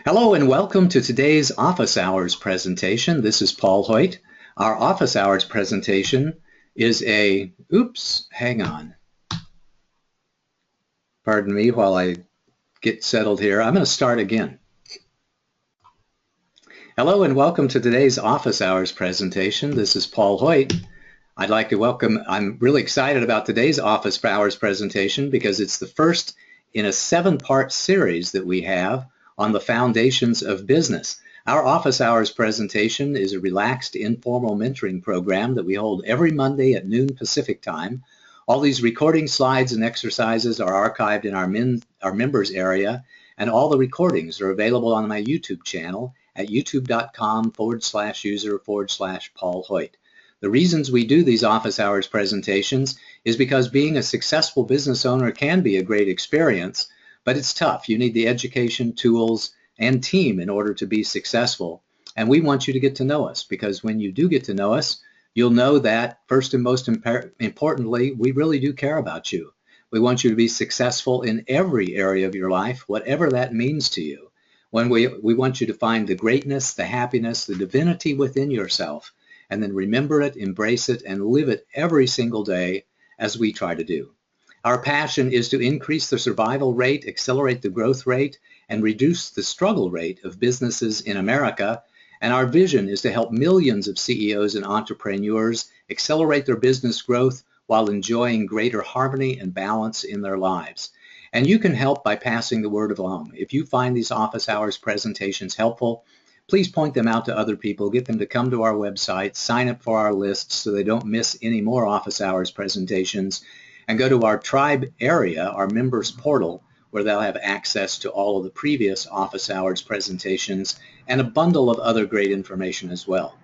Hello and welcome to today's office hours presentation. This is Paul Hoyt. Our office hours presentation is hang on. Pardon me while I get settled here. I'm going to start again. Hello and welcome to today's office hours presentation. This is Paul Hoyt. I'm really excited about today's office hours presentation because it's the first in a 7-part series that we have on the foundations of business. Our office hours presentation is a relaxed, informal mentoring program that we hold every Monday at noon Pacific time. All these recording slides and exercises are archived in our members area, and all the recordings are available on my YouTube channel at youtube.com/user/Paul Hoyt. The reasons we do these office hours presentations is because being a successful business owner can be a great experience, but it's tough. You need the education, tools, and team in order to be successful. And we want you to get to know us, because when you do get to know us, you'll know that first and most importantly, we really do care about you. We want you to be successful in every area of your life, whatever that means to you. When we want you to find the greatness, the happiness, the divinity within yourself, and then remember it, embrace it, and live it every single day as we try to do. Our passion is to increase the survival rate, accelerate the growth rate, and reduce the struggle rate of businesses in America. And our vision is to help millions of CEOs and entrepreneurs accelerate their business growth while enjoying greater harmony and balance in their lives. And you can help by passing the word along. If you find these office hours presentations helpful, please point them out to other people, get them to come to our website, sign up for our list so they don't miss any more office hours presentations, and go to our tribe area, our members portal, where they'll have access to all of the previous office hours presentations and a bundle of other great information as well.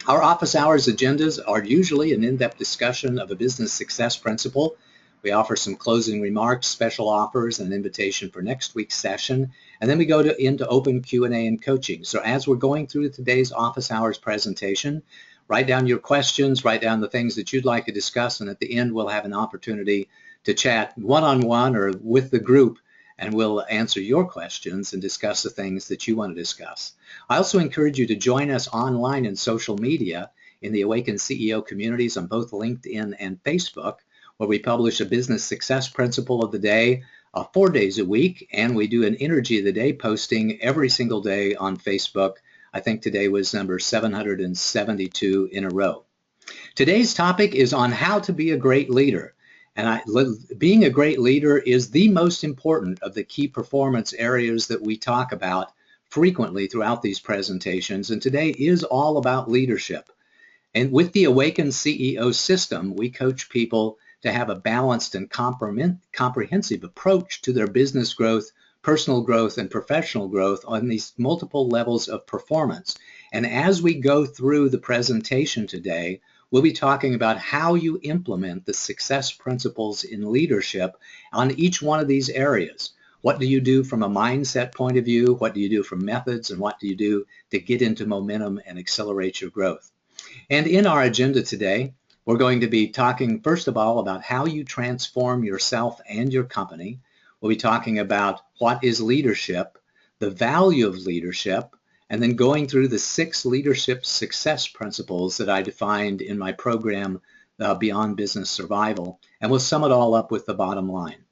Our office hours agendas are usually an in-depth discussion of a business success principle. We offer some closing remarks, special offers, and an invitation for next week's session, and then we go into open Q&A and coaching. So as we're going through today's office hours presentation, write down your questions, write down the things that you'd like to discuss, and at the end we'll have an opportunity to chat one-on-one or with the group, and we'll answer your questions and discuss the things that you want to discuss. I also encourage you to join us online in social media in the Awaken CEO communities on both LinkedIn and Facebook, where we publish a business success principle of the day 4 days a week, and we do an energy of the day posting every single day on Facebook. I think today was number 772 in a row. Today's topic is on how to be a great leader. And being a great leader is the most important of the key performance areas that we talk about frequently throughout these presentations. And today is all about leadership. And with the Awaken CEO system, we coach people to have a balanced and comprehensive approach to their business growth, personal growth, and professional growth on these multiple levels of performance. And as we go through the presentation today, we'll be talking about how you implement the success principles in leadership on each one of these areas. What do you do from a mindset point of view? What do you do from methods? And what do you do to get into momentum and accelerate your growth? And in our agenda today, we're going to be talking first of all about how you transform yourself and your company. We'll be talking about what is leadership, the value of leadership, and then going through the 6 leadership success principles that I defined in my program, Beyond Business Survival, and we'll sum it all up with the bottom line.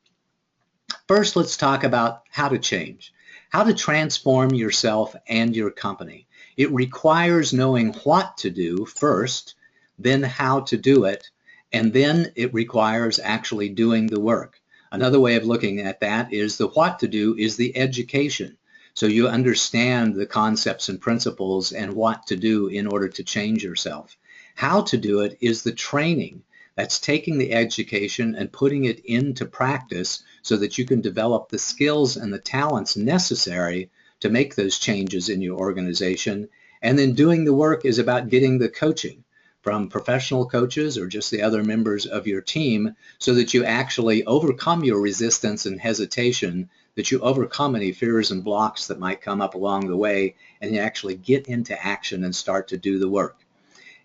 First, let's talk about how to change, how to transform yourself and your company. It requires knowing what to do first, then how to do it, and then it requires actually doing the work. Another way of looking at that is the what to do is the education. So you understand the concepts and principles and what to do in order to change yourself. How to do it is the training. That's taking the education and putting it into practice so that you can develop the skills and the talents necessary to make those changes in your organization. And then doing the work is about getting the coaching from professional coaches or just the other members of your team so that you actually overcome your resistance and hesitation, that you overcome any fears and blocks that might come up along the way, and you actually get into action and start to do the work.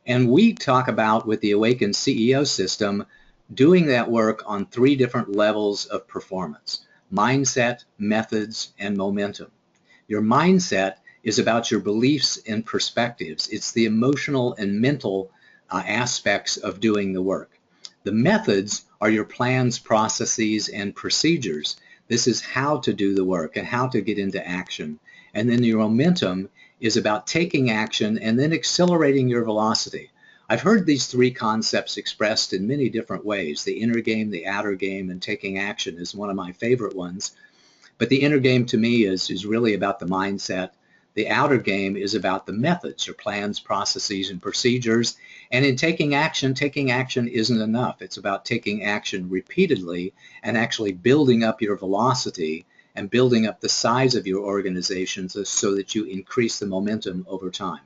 And we talk about, with the Awaken CEO system, doing that work on 3 different levels of performance: mindset, methods, and momentum. Your mindset is about your beliefs and perspectives. It's the emotional and mental aspects of doing the work. The methods are your plans, processes, and procedures. This is how to do the work and how to get into action. And then your momentum is about taking action and then accelerating your velocity. I've heard these three concepts expressed in many different ways. The inner game, the outer game, and taking action is one of my favorite ones. But the inner game to me is really about the mindset. The outer game is about the methods, your plans, processes, and procedures. And in taking action isn't enough. It's about taking action repeatedly and actually building up your velocity and building up the size of your organizations so that you increase the momentum over time.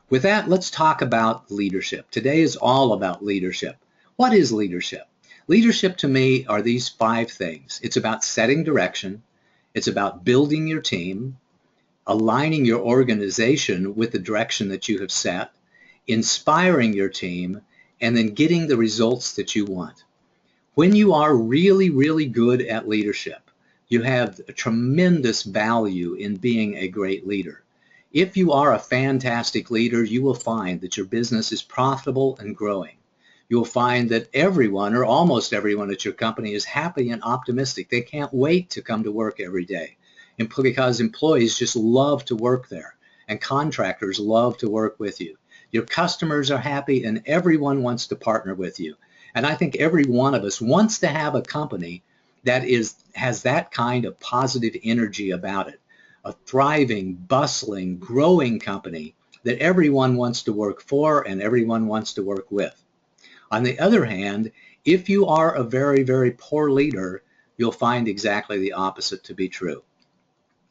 With that, let's talk about leadership. Today is all about leadership. What is leadership? Leadership to me are these 5 things. It's about setting direction. It's about building your team, aligning your organization with the direction that you have set, inspiring your team, and then getting the results that you want. When you are really, really good at leadership, you have a tremendous value in being a great leader. If you are a fantastic leader, you will find that your business is profitable and growing. You'll find that everyone or almost everyone at your company is happy and optimistic. They can't wait to come to work every day because employees just love to work there and contractors love to work with you. Your customers are happy and everyone wants to partner with you. And I think every one of us wants to have a company that has that kind of positive energy about it. A thriving, bustling, growing company that everyone wants to work for and everyone wants to work with. On the other hand, if you are a very, very poor leader, you'll find exactly the opposite to be true.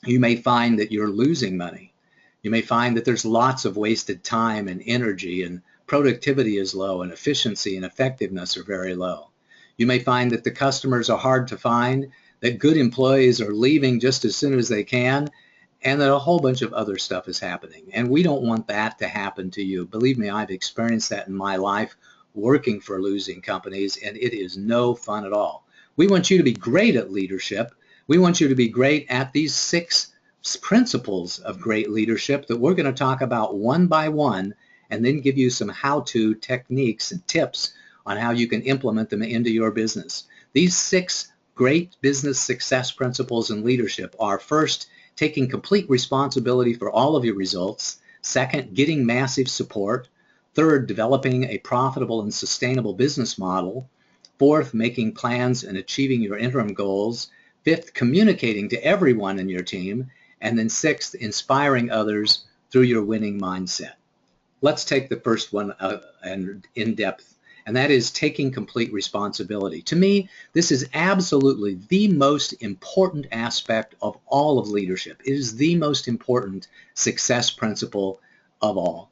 You may find that you're losing money. You may find that there's lots of wasted time and energy, and productivity is low, and efficiency and effectiveness are very low. You may find that the customers are hard to find, that good employees are leaving just as soon as they can, and that a whole bunch of other stuff is happening. And we don't want that to happen to you. Believe me, I've experienced that in my life working for losing companies, and it is no fun at all. We want you to be great at leadership. We want you to be great at these 6 principles of great leadership that we're going to talk about one by one and then give you some how-to techniques and tips on how you can implement them into your business. These 6 great business success principles in leadership are: first, taking complete responsibility for all of your results; second, getting massive support; third, developing a profitable and sustainable business model; fourth, making plans and achieving your interim goals; fifth, communicating to everyone in your team; and then sixth, inspiring others through your winning mindset. Let's take the first one and in depth, and that is taking complete responsibility. To me, this is absolutely the most important aspect of all of leadership. It is the most important success principle of all.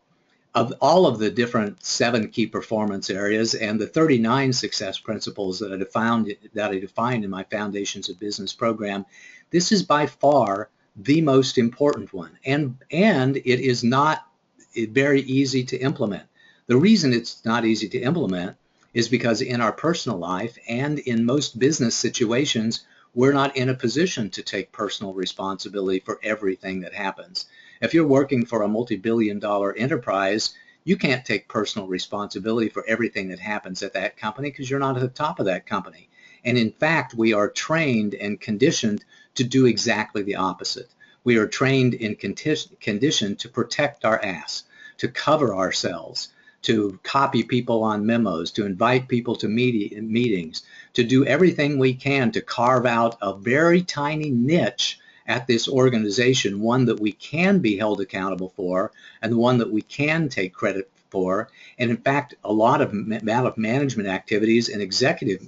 Of all of the different 7 key performance areas and the 39 success principles that I defined in my Foundations of Business program, this is by far the most important one. And it is not very easy to implement. The reason it's not easy to implement is because in our personal life and in most business situations, we're not in a position to take personal responsibility for everything that happens. If you're working for a multi-billion-dollar enterprise, you can't take personal responsibility for everything that happens at that company because you're not at the top of that company. And in fact, we are trained and conditioned to do exactly the opposite. We are trained and conditioned to protect our ass, to cover ourselves, to copy people on memos, to invite people to meetings, to do everything we can to carve out a very tiny niche at this organization, one that we can be held accountable for and the one that we can take credit for. And in fact, a lot of management activities and executive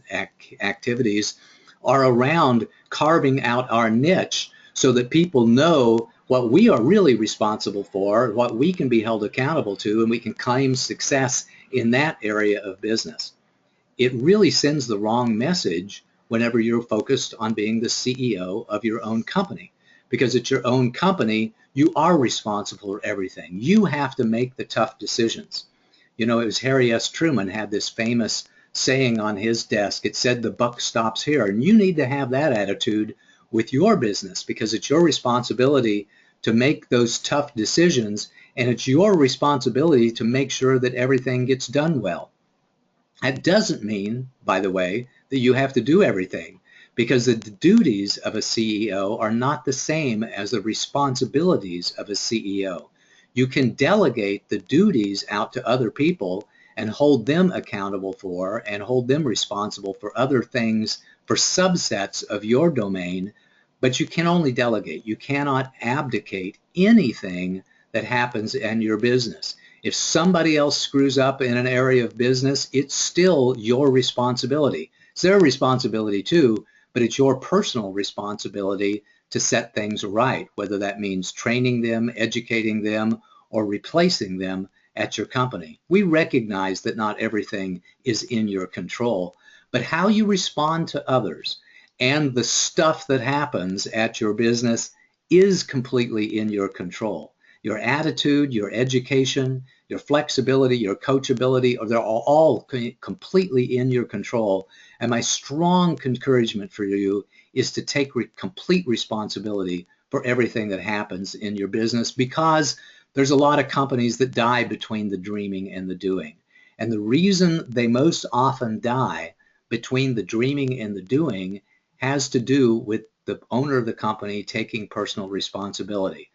activities are around carving out our niche so that people know what we are really responsible for, what we can be held accountable to, and we can claim success in that area of business. It really sends the wrong message whenever you're focused on being the CEO of your own company. Because it's your own company, you are responsible for everything. You have to make the tough decisions. You know, it was Harry S. Truman had this famous saying on his desk. It said, "The buck stops here." And you need to have that attitude with your business because it's your responsibility to make those tough decisions, and it's your responsibility to make sure that everything gets done well. That doesn't mean, by the way, that you have to do everything, because the duties of a CEO are not the same as the responsibilities of a CEO. You can delegate the duties out to other people and hold them accountable for and hold them responsible for other things, for subsets of your domain, but you can only delegate. You cannot abdicate anything that happens in your business. If somebody else screws up in an area of business, it's still your responsibility. It's their responsibility too, but it's your personal responsibility to set things right, whether that means training them, educating them, or replacing them at your company. We recognize that not everything is in your control, but how you respond to others and the stuff that happens at your business is completely in your control. Your attitude, your education, your flexibility, your coachability, they're all completely in your control. And my strong encouragement for you is to take complete responsibility for everything that happens in your business, because there's a lot of companies that die between the dreaming and the doing. And the reason they most often die between the dreaming and the doing has to do with the owner of the company taking personal responsibility.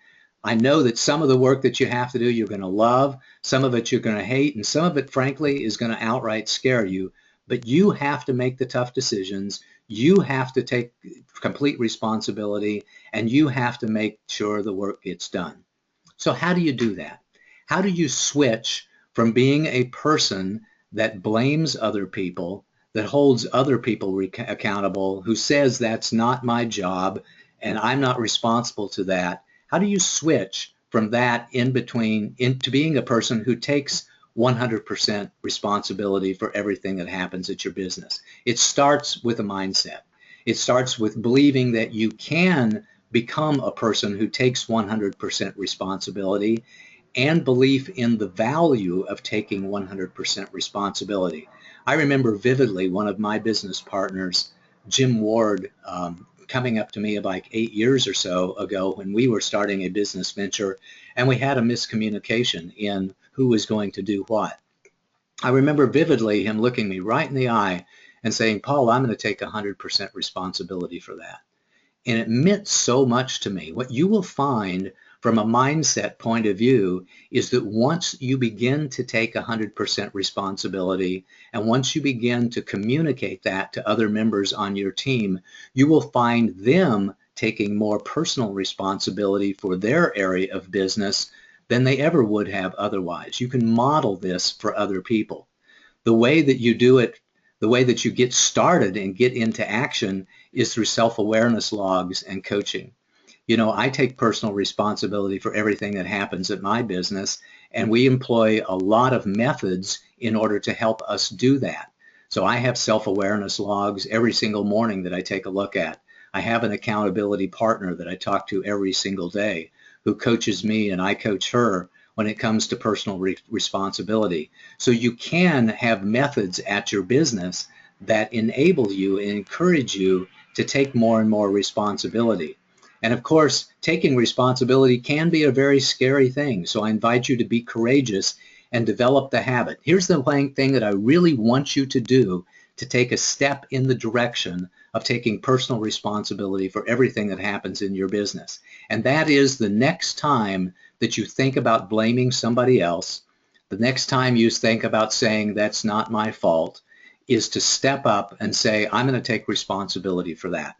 I know that some of the work that you have to do you're going to love, some of it you're going to hate, and some of it, frankly, is going to outright scare you. But you have to make the tough decisions. You have to take complete responsibility, and you have to make sure the work gets done. So how do you do that? How do you switch from being a person that blames other people, that holds other people accountable, who says that's not my job and I'm not responsible to that? How do you switch from that into being a person who takes 100% responsibility for everything that happens at your business? It starts with a mindset. It starts with believing that you can become a person who takes 100% responsibility, and belief in the value of taking 100% responsibility. I remember vividly one of my business partners, Jim Ward, coming up to me about 8 years or so ago when we were starting a business venture, and we had a miscommunication in who was going to do what. I remember vividly him looking me right in the eye and saying, "Paul, I'm going to take 100% responsibility for that." And it meant so much to me. What you will find from a mindset point of view is that once you begin to take 100% responsibility, and once you begin to communicate that to other members on your team, you will find them taking more personal responsibility for their area of business than they ever would have otherwise. You can model this for other people. The way that you do it, the way that you get started and get into action, is through self-awareness logs and coaching. You know, I take personal responsibility for everything that happens at my business, and we employ a lot of methods in order to help us do that. So I have self-awareness logs every single morning that I take a look at. I have an accountability partner that I talk to every single day who coaches me and I coach her when it comes to personal responsibility. So you can have methods at your business that enable you and encourage you to take more and more responsibility. And of course, taking responsibility can be a very scary thing. So I invite you to be courageous and develop the habit. Here's the thing that I really want you to do to take a step in the direction of taking personal responsibility for everything that happens in your business. And that is, the next time that you think about blaming somebody else, the next time you think about saying that's not my fault, is to step up and say, I'm going to take responsibility for that.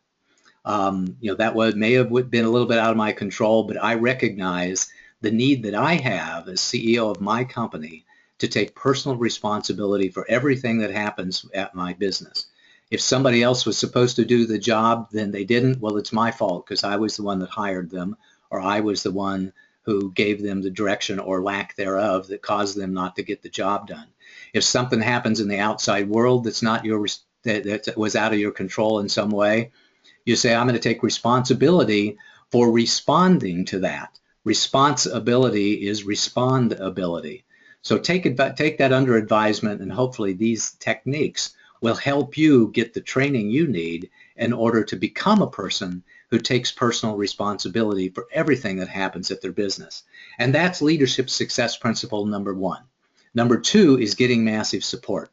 That may have been a little bit out of my control, but I recognize the need that I have as CEO of my company to take personal responsibility for everything that happens at my business. If somebody else was supposed to do the job, then they didn't, well, it's my fault because I was the one that hired them, or I was the one who gave them the direction or lack thereof that caused them not to get the job done. If something happens in the outside world that's not that was out of your control in some way, you say, I'm going to take responsibility for responding to that. Responsibility is respondability. So take that under advisement, and hopefully these techniques will help you get the training you need in order to become a person who takes personal responsibility for everything that happens at their business. And that's leadership success principle number one. Number two is getting massive support.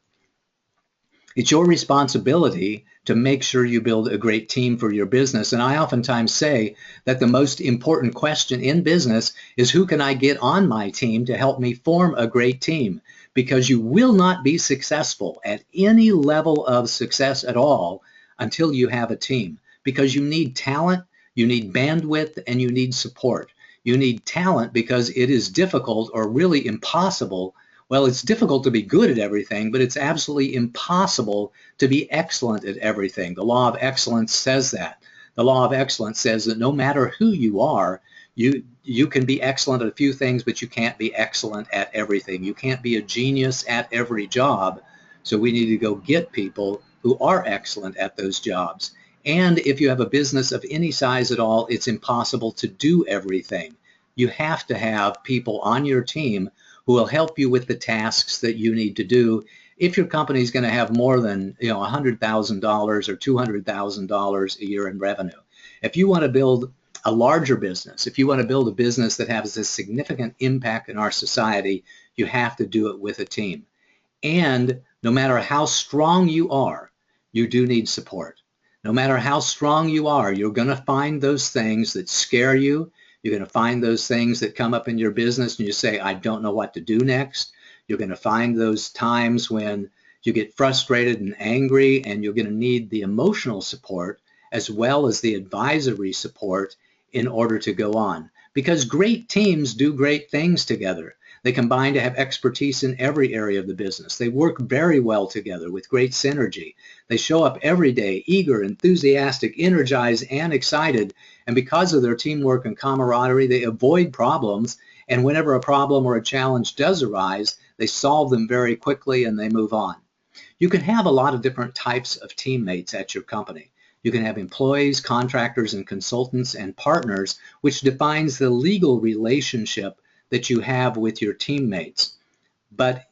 It's your responsibility to make sure you build a great team for your business. And I oftentimes say that the most important question in business is, who can I get on my team to help me form a great team? Because you will not be successful at any level of success at all until you have a team. Because you need talent, you need bandwidth, and you need support. You need talent because it is difficult or really impossible. Well, it's difficult to be good at everything, but it's absolutely impossible to be excellent at everything. The law of excellence says that. The law of excellence says that no matter who you are, you can be excellent at a few things, but you can't be excellent at everything. You can't be a genius at every job. So we need to go get people who are excellent at those jobs. And if you have a business of any size at all, it's impossible to do everything. You have to have people on your team who will help you with the tasks that you need to do if your company is going to have more than $100,000 or $200,000 a year in revenue. If you want to build a larger business, if you want to build a business that has a significant impact in our society, you have to do it with a team. And no matter how strong you are, you do need support. No matter how strong you are, you're going to find those things that scare you. You're going to find those things that come up in your business and you say, I don't know what to do next. You're going to find those times when you get frustrated and angry, and you're going to need the emotional support as well as the advisory support in order to go on. Because great teams do great things together. They combine to have expertise in every area of the business. They work very well together with great synergy. They show up every day eager, enthusiastic, energized, and excited. And because of their teamwork and camaraderie, they avoid problems. And whenever a problem or a challenge does arise, they solve them very quickly and they move on. You can have a lot of different types of teammates at your company. You can have employees, contractors, and consultants and partners, which defines the legal relationship that you have with your teammates. But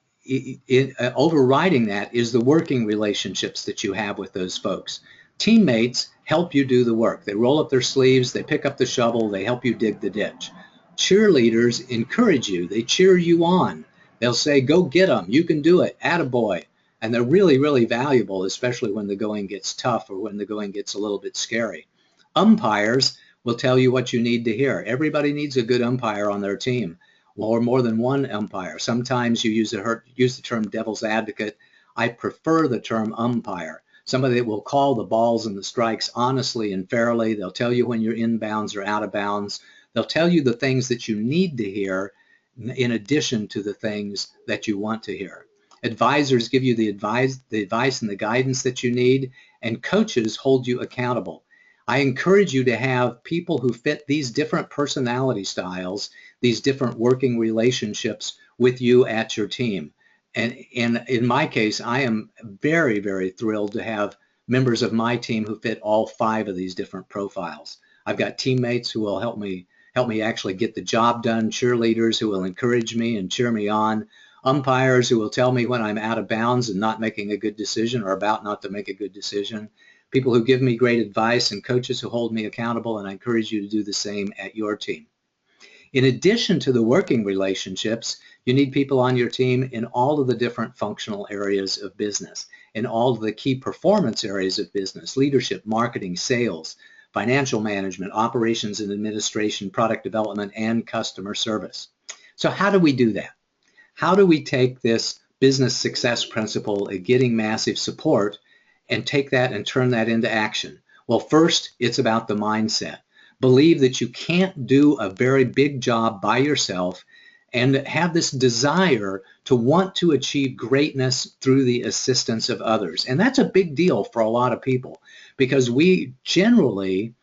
overriding that is the working relationships that you have with those folks. Teammates help you do the work. They roll up their sleeves, they pick up the shovel, they help you dig the ditch. Cheerleaders encourage you. They cheer you on. They'll say, go get them. You can do it. Attaboy. And they're really, really valuable, especially when the going gets tough or when the going gets a little bit scary. Umpires will tell you what you need to hear. Everybody needs a good umpire on their team, or more than one umpire. Sometimes you use the term devil's advocate. I prefer the term umpire. Somebody that will call the balls and the strikes honestly and fairly. They'll tell you when you're in bounds or out of bounds. They'll tell you the things that you need to hear in addition to the things that you want to hear. Advisors give you the advice and the guidance that you need, and coaches hold you accountable. I encourage you to have people who fit these different personality styles, these different working relationships with you at your team. And in my case, I am very, very thrilled to have members of my team who fit all 5 of these different profiles. I've got teammates who will help me actually get the job done, cheerleaders who will encourage me and cheer me on, umpires who will tell me when I'm out of bounds and not making a good decision or about not to make a good decision, people who give me great advice, and coaches who hold me accountable, and I encourage you to do the same at your team. In addition to the working relationships, you need people on your team in all of the different functional areas of business, in all of the key performance areas of business: leadership, marketing, sales, financial management, operations and administration, product development, and customer service. So how do we do that? How do we take this business success principle of getting massive support and take that and turn that into action? Well, first, it's about the mindset. Believe that you can't do a very big job by yourself, and have this desire to want to achieve greatness through the assistance of others. And that's a big deal for a lot of people, because we generally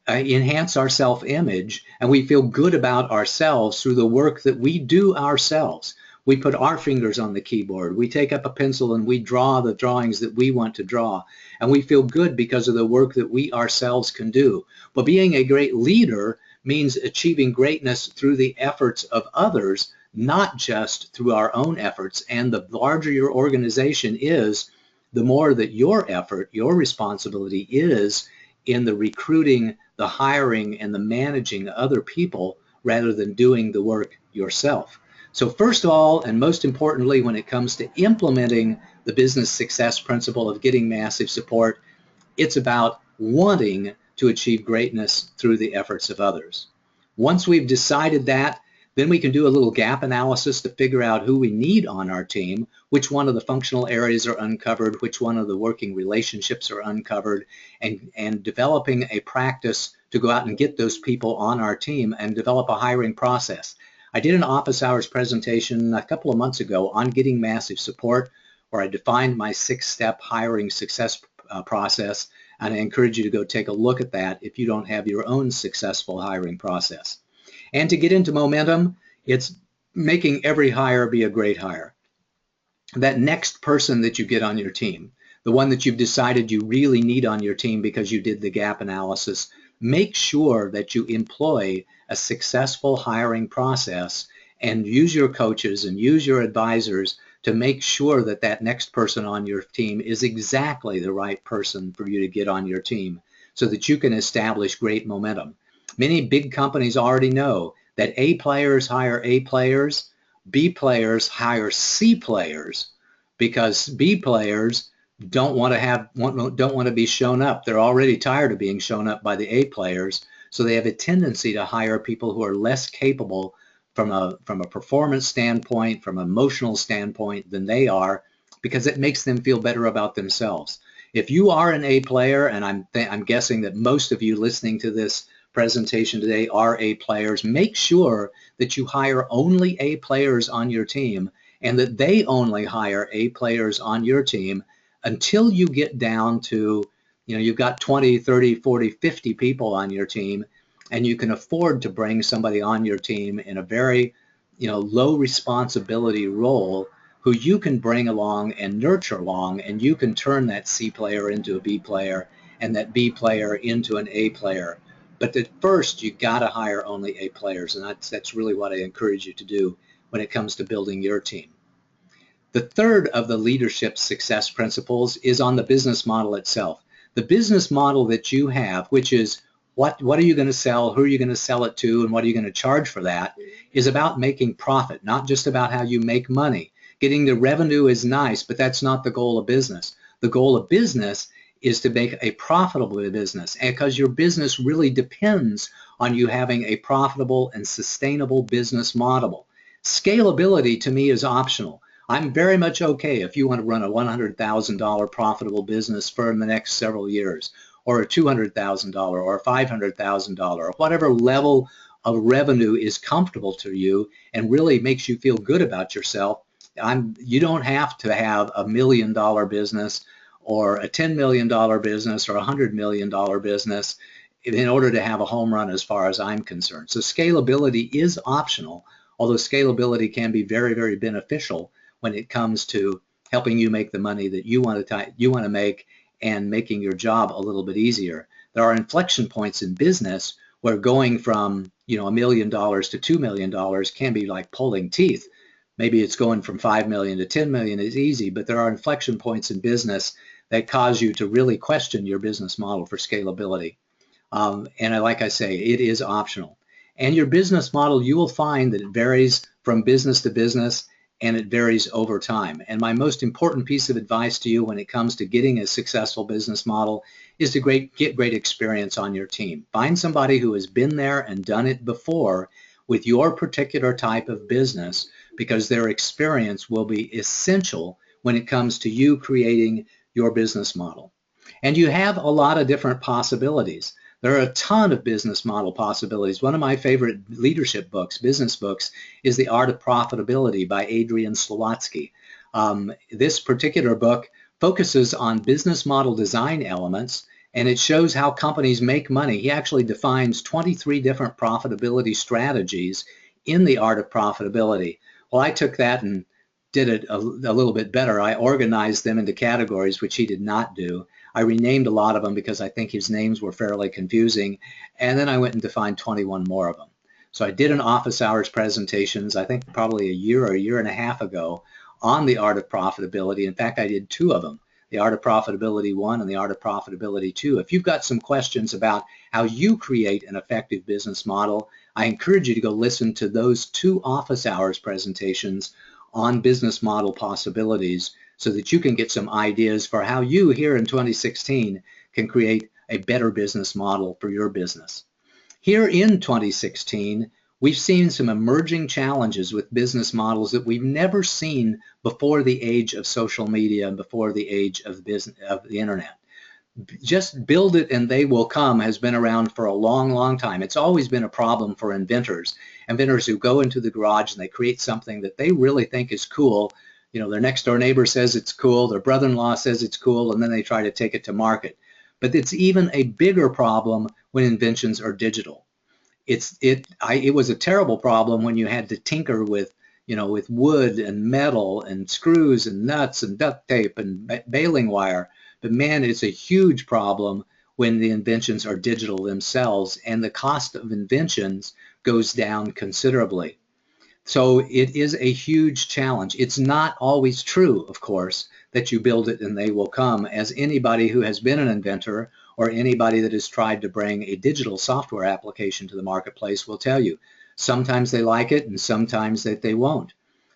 enhance our self-image and we feel good about ourselves through the work that we do ourselves. We put our fingers on the keyboard, we take up a pencil and we draw the drawings that we want to draw, and we feel good because of the work that we ourselves can do. But being a great leader means achieving greatness through the efforts of others, not just through our own efforts. And the larger your organization is, the more that your effort, your responsibility is in the recruiting, the hiring, and the managing other people rather than doing the work yourself. So first of all, and most importantly, when it comes to implementing the business success principle of getting massive support, it's about wanting to achieve greatness through the efforts of others. Once we've decided that, then we can do a little gap analysis to figure out who we need on our team, which one of the functional areas are uncovered, which one of the working relationships are uncovered, and developing a practice to go out and get those people on our team and develop a hiring process. I did an office hours presentation a couple of months ago on getting massive support, where I defined my 6-step hiring success process, and I encourage you to go take a look at that if you don't have your own successful hiring process. And to get into momentum, it's making every hire be a great hire. That next person that you get on your team, the one that you've decided you really need on your team because you did the gap analysis, make sure that you employ a successful hiring process and use your coaches and use your advisors to make sure that that next person on your team is exactly the right person for you to get on your team so that you can establish great momentum. Many big companies already know that A players hire A players, B players hire C players, because B players don't want to be shown up. They're already tired of being shown up by the A players, so they have a tendency to hire people who are less capable from a performance standpoint, from an emotional standpoint than they are, because it makes them feel better about themselves. If you are an A player, and I'm guessing that most of you listening to this presentation today are A players, make sure that you hire only A players on your team and that they only hire A players on your team until you get down to, you've got 20, 30, 40, 50 people on your team, and you can afford to bring somebody on your team in a very, low responsibility role who you can bring along and nurture along, and you can turn that C player into a B player and that B player into an A player. But at first, you got to hire only A players, and that's really what I encourage you to do when it comes to building your team. The third of the leadership success principles is on the business model itself. The business model that you have, which is what are you going to sell, who are you going to sell it to, and what are you going to charge for that, is about making profit, not just about how you make money. Getting the revenue is nice, but that's not the goal of business. The goal of business is to make a profitable business, and because your business really depends on you having a profitable and sustainable business model. Scalability to me is optional. I'm very much okay if you want to run a $100,000 profitable business for the next several years, or a $200,000 or a $500,000, or whatever level of revenue is comfortable to you and really makes you feel good about yourself. You don't have to have $1 million business or a $10 million business or a $100 million business in order to have a home run as far as I'm concerned. So scalability is optional, although scalability can be very, very beneficial when it comes to helping you make the money that you want to make and making your job a little bit easier. There are inflection points in business where going from $1 million to $2 million can be like pulling teeth. Maybe it's going from 5 million to 10 million is easy, but there are inflection points in business that cause you to really question your business model for scalability. Like I say, it is optional. And your business model, you will find that it varies from business to business, and it varies over time. And my most important piece of advice to you when it comes to getting a successful business model is to get great experience on your team. Find somebody who has been there and done it before with your particular type of business, because their experience will be essential when it comes to you creating your business model. And you have a lot of different possibilities. There are a ton of business model possibilities. One of my favorite leadership books, business books, is The Art of Profitability by Adrian Slowatsky. This particular book focuses on business model design elements, and it shows how companies make money. He actually defines 23 different profitability strategies in The Art of Profitability. Well, I took that and did it a little bit better. I organized them into categories, which he did not do. I renamed a lot of them because I think his names were fairly confusing, and then I went and defined 21 more of them. So I did an office hours presentations, I think probably a year or a year and a half ago, on The Art of Profitability. In fact, I did 2 of them. The Art of Profitability 1 and The Art of Profitability 2. If you've got some questions about how you create an effective business model, I encourage you to go listen to those 2 office hours presentations on business model possibilities so that you can get some ideas for how you here in 2016 can create a better business model for your business. Here in 2016, we've seen some emerging challenges with business models that we've never seen before the age of social media and before the age of the internet. Just build it and they will come has been around for a long, long time. It's always been a problem for inventors who go into the garage and they create something that they really think is cool. You know, their next door neighbor says it's cool, their brother-in-law says it's cool, and then they try to take it to market. But it's even a bigger problem when inventions are digital. It was a terrible problem when you had to tinker with, you know, with wood and metal and screws and nuts and duct tape and baling wire. But man, it's a huge problem when the inventions are digital themselves, and the cost of inventions goes down considerably. So it is a huge challenge. It's not always true, of course, that you build it and they will come, as anybody who has been an inventor or anybody that has tried to bring a digital software application to the marketplace will tell you. Sometimes they like it and sometimes that they won't.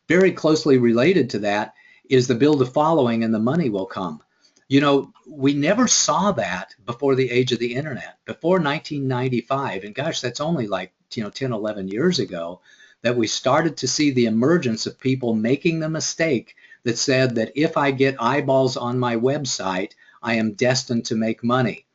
Very closely related to that is the build a following and the money will come. You know, we never saw that before the age of the internet. Before 1995, and gosh, that's only like, 10, 11 years ago, that we started to see the emergence of people making the mistake that said that if I get eyeballs on my website, I am destined to make money.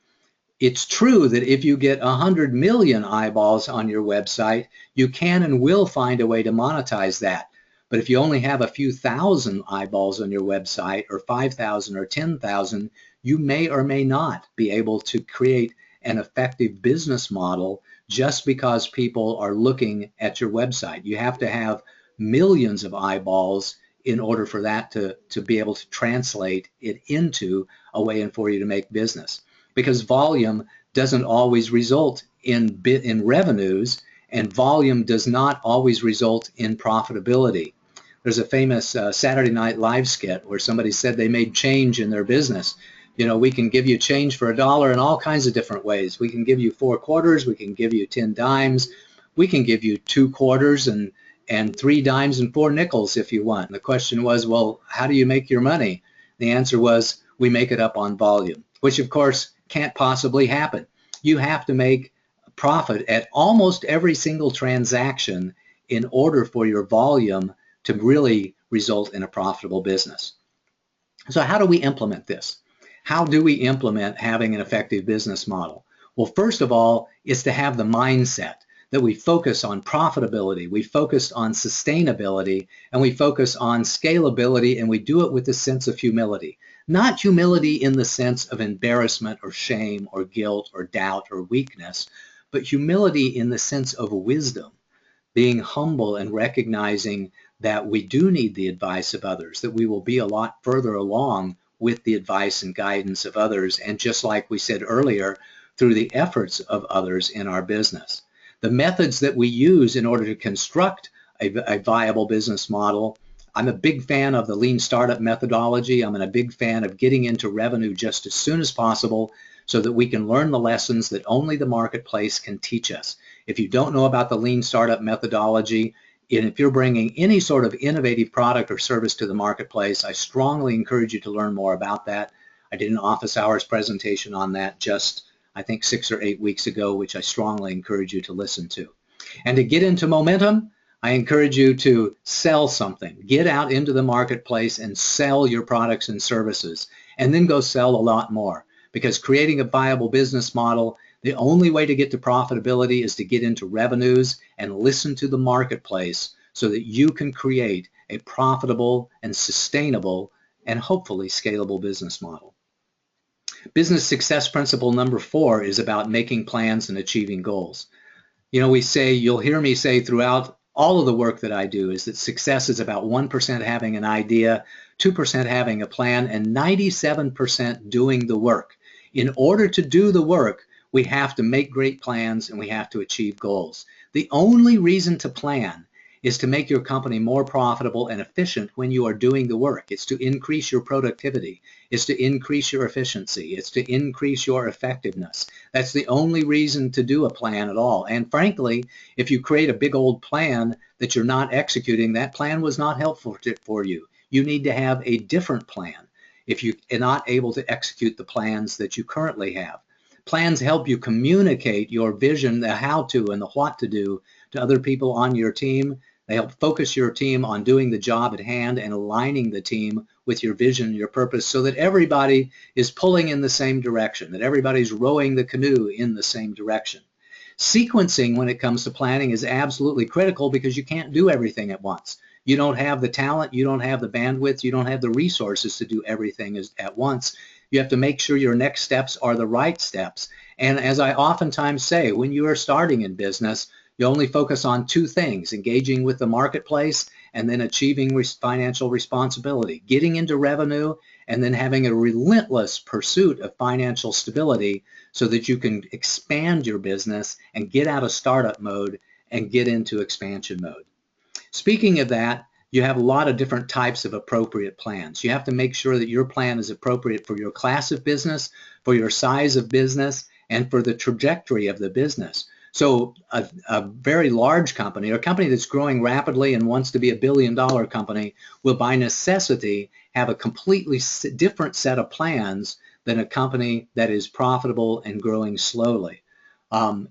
It's true that if you get 100 million eyeballs on your website, you can and will find a way to monetize that. But if you only have a few thousand eyeballs on your website, or 5,000 or 10,000, you may or may not be able to create an effective business model just because people are looking at your website. You have to have millions of eyeballs in order for that to be able to translate it into a way for you to make business. Because volume doesn't always result in revenues, and volume does not always result in profitability. There's a famous Saturday Night Live skit where somebody said they made change in their business. You know, we can give you change for $1 in all kinds of different ways. We can give you 4 quarters, we can give you 10 dimes, we can give you 2 quarters and 3 dimes and 4 nickels if you want. And the question was, well, how do you make your money? The answer was, we make it up on volume, which of course can't possibly happen. You have to make profit at almost every single transaction in order for your volume to really result in a profitable business. So how do we implement this? How do we implement having an effective business model? Well, first of all, is to have the mindset that we focus on profitability, we focus on sustainability, and we focus on scalability, and we do it with a sense of humility. Not humility in the sense of embarrassment or shame or guilt or doubt or weakness, but humility in the sense of wisdom, being humble and recognizing that we do need the advice of others, that we will be a lot further along with the advice and guidance of others, and just like we said earlier, through the efforts of others in our business. The methods that we use in order to construct a viable business model, I'm a big fan of the lean startup methodology. I'm a big fan of getting into revenue just as soon as possible so that we can learn the lessons that only the marketplace can teach us. If you don't know about the lean startup methodology, and if you're bringing any sort of innovative product or service to the marketplace, I strongly encourage you to learn more about that. I did an office hours presentation on that just, I think, 6 or 8 weeks ago, which I strongly encourage you to listen to. And to get into momentum, I encourage you to sell something. Get out into the marketplace and sell your products and services, and then go sell a lot more. Because creating a viable business model, the only way to get to profitability is to get into revenues and listen to the marketplace so that you can create a profitable and sustainable and hopefully scalable business model. Business success principle number 4 is about making plans and achieving goals. You know, you'll hear me say throughout all of the work that I do is that success is about 1% having an idea, 2% having a plan, and 97% doing the work. In order to do the work, we have to make great plans and we have to achieve goals. The only reason to plan is to make your company more profitable and efficient when you are doing the work. It's to increase your productivity. It's to increase your efficiency. It's to increase your effectiveness. That's the only reason to do a plan at all. And frankly, if you create a big old plan that you're not executing, that plan was not helpful for you. You need to have a different plan if you are not able to execute the plans that you currently have. Plans help you communicate your vision, the how to and the what to do to other people on your team. They help focus your team on doing the job at hand and aligning the team with your vision, your purpose, so that everybody is pulling in the same direction, that everybody's rowing the canoe in the same direction. Sequencing when it comes to planning is absolutely critical because you can't do everything at once. You don't have the talent, you don't have the bandwidth, you don't have the resources to do everything at once. You have to make sure your next steps are the right steps. And as I oftentimes say, when you are starting in business, you only focus on two things: engaging with the marketplace and then achieving financial responsibility, getting into revenue, and then having a relentless pursuit of financial stability so that you can expand your business and get out of startup mode and get into expansion mode. Speaking of that, you have a lot of different types of appropriate plans. You have to make sure that your plan is appropriate for your class of business, for your size of business, and for the trajectory of the business. So a very large company, or a company that's growing rapidly and wants to be $1 billion company, will by necessity have a completely different set of plans than a company that is profitable and growing slowly.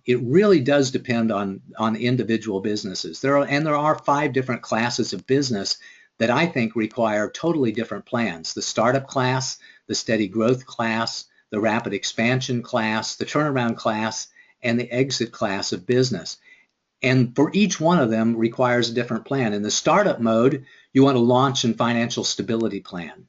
It really does depend on individual businesses. There are 5 different classes of business that I think require totally different plans: the startup class, the steady growth class, the rapid expansion class, the turnaround class, and the exit class of business. And for each one of them requires a different plan. In the startup mode, you want a launch and financial stability plan.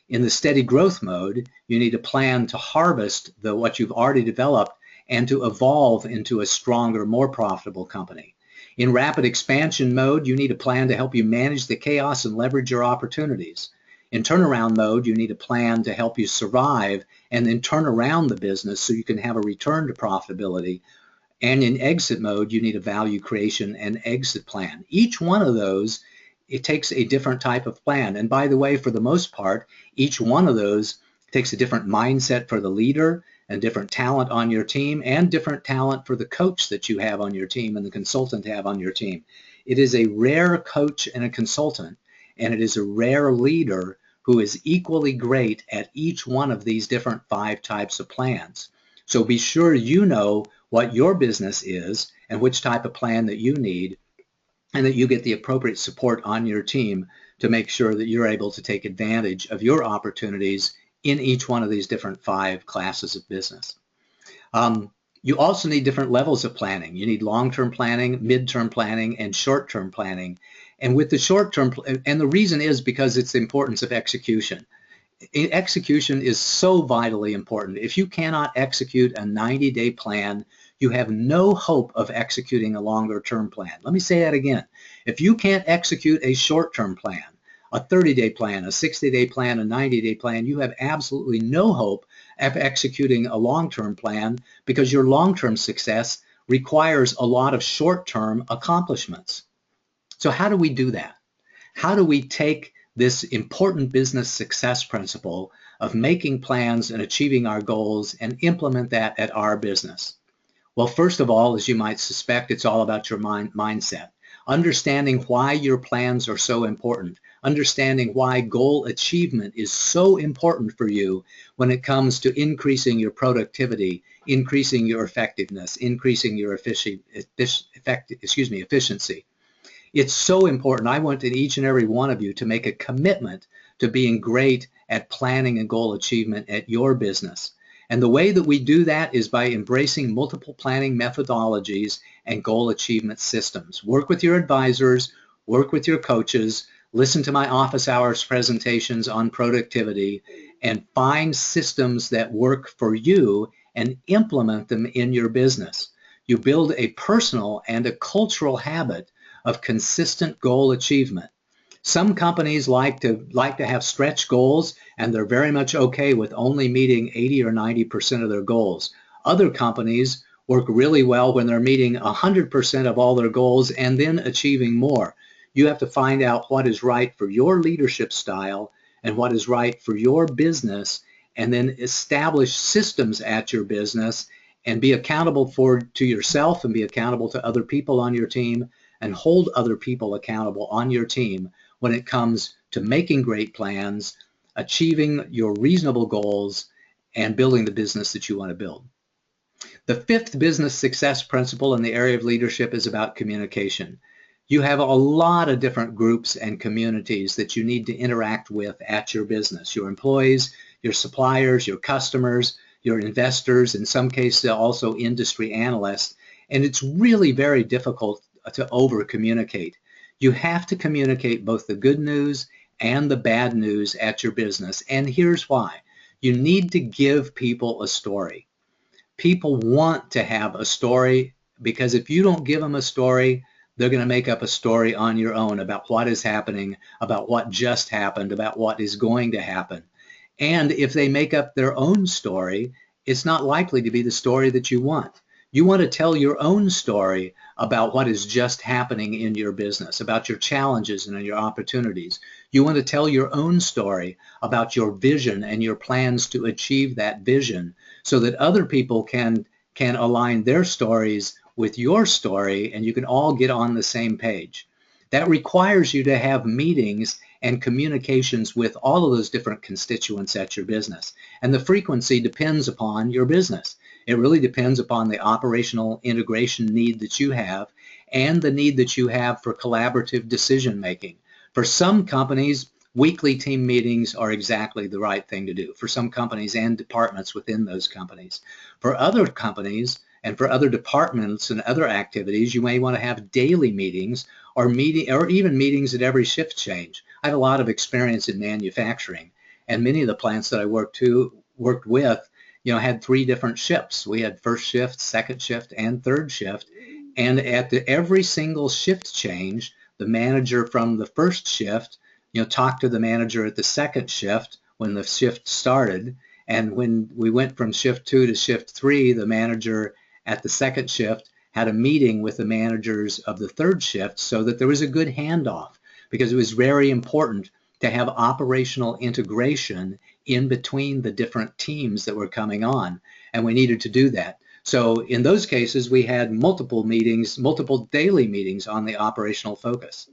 In the steady growth mode, you need a plan to harvest what you've already developed and to evolve into a stronger, more profitable company. In rapid expansion mode, you need a plan to help you manage the chaos and leverage your opportunities. In turnaround mode, you need a plan to help you survive and then turn around the business so you can have a return to profitability. And in exit mode, you need a value creation and exit plan. Each one of those, it takes a different type of plan. And by the way, for the most part, each one of those takes a different mindset for the leader, and different talent on your team, and different talent for the coach that you have on your team and the consultant have on your team. It is a rare coach and a consultant, and it is a rare leader who is equally great at each one of these different 5 types of plans. So be sure you know what your business is and which type of plan that you need, and that you get the appropriate support on your team to make sure that you're able to take advantage of your opportunities in each one of these different 5 classes of business. You also need different levels of planning. You need long-term planning, mid-term planning, and short-term planning. And with the short-term, and the reason is because it's the importance of execution. Execution is so vitally important. If you cannot execute a 90-day plan, you have no hope of executing a longer-term plan. Let me say that again. If you can't execute a short-term plan, a 30-day plan, a 60-day plan, a 90-day plan, you have absolutely no hope of executing a long-term plan, because your long-term success requires a lot of short-term accomplishments. So how do we do that? How do we take this important business success principle of making plans and achieving our goals and implement that at our business? Well, first of all, as you might suspect, it's all about your mindset. Understanding why your plans are so important. Understanding why goal achievement is so important for you when it comes to increasing your productivity, increasing your effectiveness, increasing your efficiency. It's so important. I want each and every one of you to make a commitment to being great at planning and goal achievement at your business. And the way that we do that is by embracing multiple planning methodologies and goal achievement systems. Work with your advisors, work with your coaches, listen to my office hours presentations on productivity, and find systems that work for you and implement them in your business. You build a personal and a cultural habit of consistent goal achievement. Some companies like to have stretch goals, and they're very much okay with only meeting 80 or 90% of their goals. Other companies work really well when they're meeting 100% of all their goals and then achieving more. You have to find out what is right for your leadership style and what is right for your business, and then establish systems at your business and be accountable to yourself and be accountable to other people on your team and hold other people accountable on your team when it comes to making great plans, achieving your reasonable goals, and building the business that you want to build. The fifth business success principle in the area of leadership is about communication. You have a lot of different groups and communities that you need to interact with at your business. Your employees, your suppliers, your customers, your investors, in some cases also industry analysts. And it's really very difficult to over-communicate. You have to communicate both the good news and the bad news at your business. And here's why. You need to give people a story. People want to have a story, because if you don't give them a story, they're going to make up a story on your own about what is happening, about what just happened, about what is going to happen. And if they make up their own story, it's not likely to be the story that you want. You want to tell your own story about what is just happening in your business, about your challenges and your opportunities. You want to tell your own story about your vision and your plans to achieve that vision, so that other people can align their stories with your story and you can all get on the same page. That requires you to have meetings and communications with all of those different constituents at your business. And the frequency depends upon your business. It really depends upon the operational integration need that you have and the need that you have for collaborative decision making. For some companies, weekly team meetings are exactly the right thing to do, for some companies and departments within those companies. For other companies and for other departments and other activities, you may want to have daily meetings or even meetings at every shift change. I have a lot of experience in manufacturing, and many of the plants that I worked with, had 3 different shifts. We had first shift, second shift, and third shift. And at every single shift change, the manager from the first shift, talked to the manager at the second shift when the shift started. And when we went from shift 2 to shift 3, the manager at the second shift had a meeting with the managers of the third shift so that there was a good handoff, because it was very important to have operational integration in between the different teams that were coming on, and we needed to do that. So in those cases, we had multiple meetings, multiple daily meetings on the operational focus.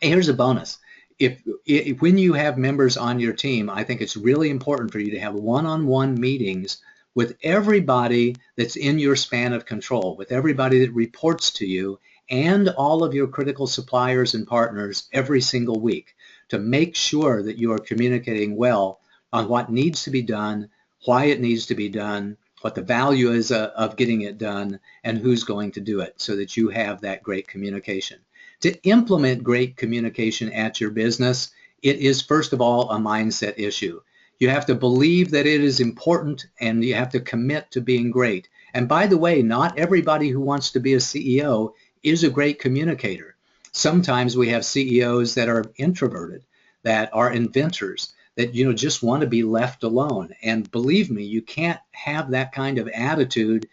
Here's a bonus. When you have members on your team, I think it's really important for you to have one-on-one meetings with everybody that's in your span of control, with everybody that reports to you, and all of your critical suppliers and partners every single week, to make sure that you are communicating well on what needs to be done, why it needs to be done, what the value is of getting it done, and who's going to do it, so that you have that great communication. To implement great communication at your business, it is first of all a mindset issue. You have to believe that it is important, and you have to commit to being great. And by the way, not everybody who wants to be a CEO is a great communicator. Sometimes we have CEOs that are introverted, that are inventors, that just want to be left alone. And believe me, you can't have that kind of attitude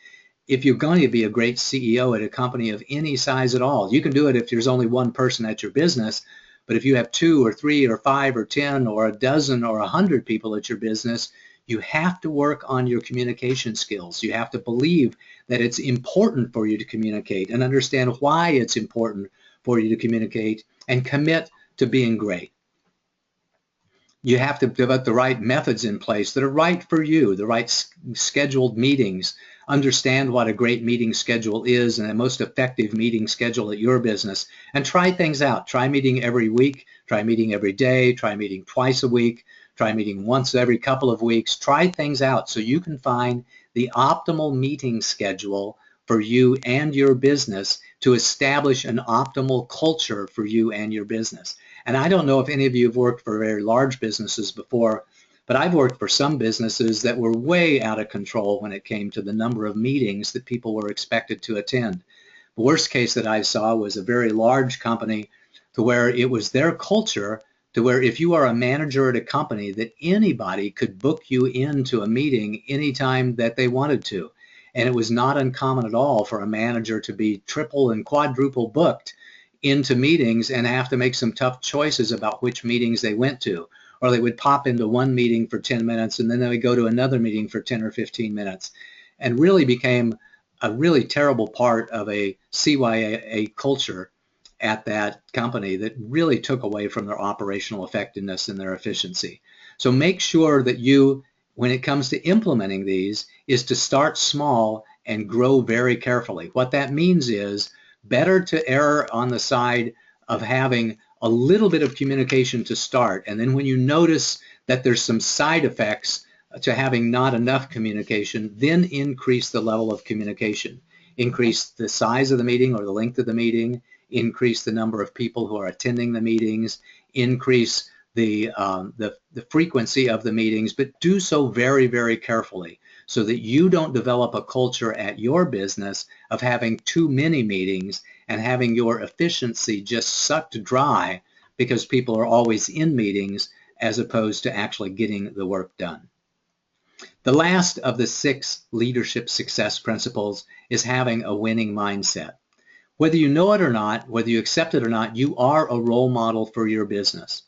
if you're going to be a great CEO at a company of any size at all. You can do it if there's only one person at your business, but if you have 2 or 3 or 5 or 10 or a dozen or 100 people at your business, you have to work on your communication skills. You have to believe that it's important for you to communicate and understand why it's important for you to communicate, and commit to being great. You have to develop the right methods in place that are right for you, the right scheduled meetings. Understand what a great meeting schedule is and the most effective meeting schedule at your business, and try things out. Try meeting every week, try meeting every day, try meeting twice a week, try meeting once every couple of weeks. Try things out so you can find the optimal meeting schedule for you and your business, to establish an optimal culture for you and your business. And I don't know if any of you have worked for very large businesses before, but I've worked for some businesses that were way out of control when it came to the number of meetings that people were expected to attend. The worst case that I saw was a very large company, to where it was their culture, to where if you are a manager at a company, that anybody could book you into a meeting anytime that they wanted to. And it was not uncommon at all for a manager to be triple and quadruple booked into meetings and have to make some tough choices about which meetings they went to. Or they would pop into one meeting for 10 minutes and then they would go to another meeting for 10 or 15 minutes, and really became a really terrible part of a CYA culture at that company that really took away from their operational effectiveness and their efficiency. So make sure that you, when it comes to implementing these, is to start small and grow very carefully. What that means is better to err on the side of having a little bit of communication to start, and then when you notice that there's some side effects to having not enough communication, then increase the level of communication. Increase the size of the meeting or the length of the meeting, increase the number of people who are attending the meetings, increase the frequency of the meetings, but do so very, very carefully so that you don't develop a culture at your business of having too many meetings and having your efficiency just sucked dry because people are always in meetings as opposed to actually getting the work done. The last of the 6 leadership success principles is having a winning mindset. Whether you know it or not, whether you accept it or not, you are a role model for your business.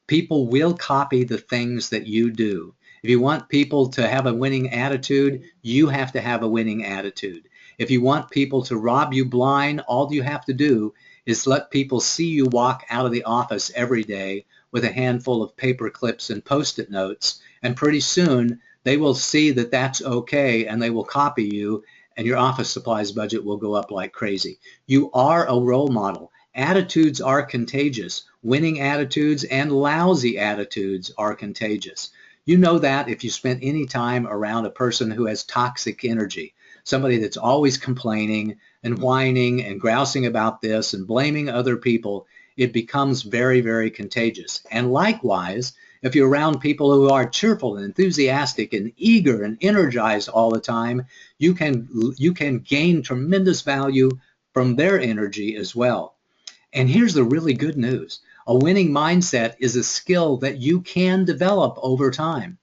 People will copy the things that you do. If you want people to have a winning attitude, you have to have a winning attitude. If you want people to rob you blind, all you have to do is let people see you walk out of the office every day with a handful of paper clips and Post-it notes, and pretty soon they will see that that's okay and they will copy you, and your office supplies budget will go up like crazy. You are a role model. Attitudes are contagious. Winning attitudes and lousy attitudes are contagious. You know that if you spent any time around a person who has toxic energy, somebody that's always complaining and whining and grousing about this and blaming other people, it becomes very, very contagious. And likewise, if you're around people who are cheerful and enthusiastic and eager and energized all the time, you can gain tremendous value from their energy as well. And here's the really good news. A winning mindset is a skill that you can develop over time.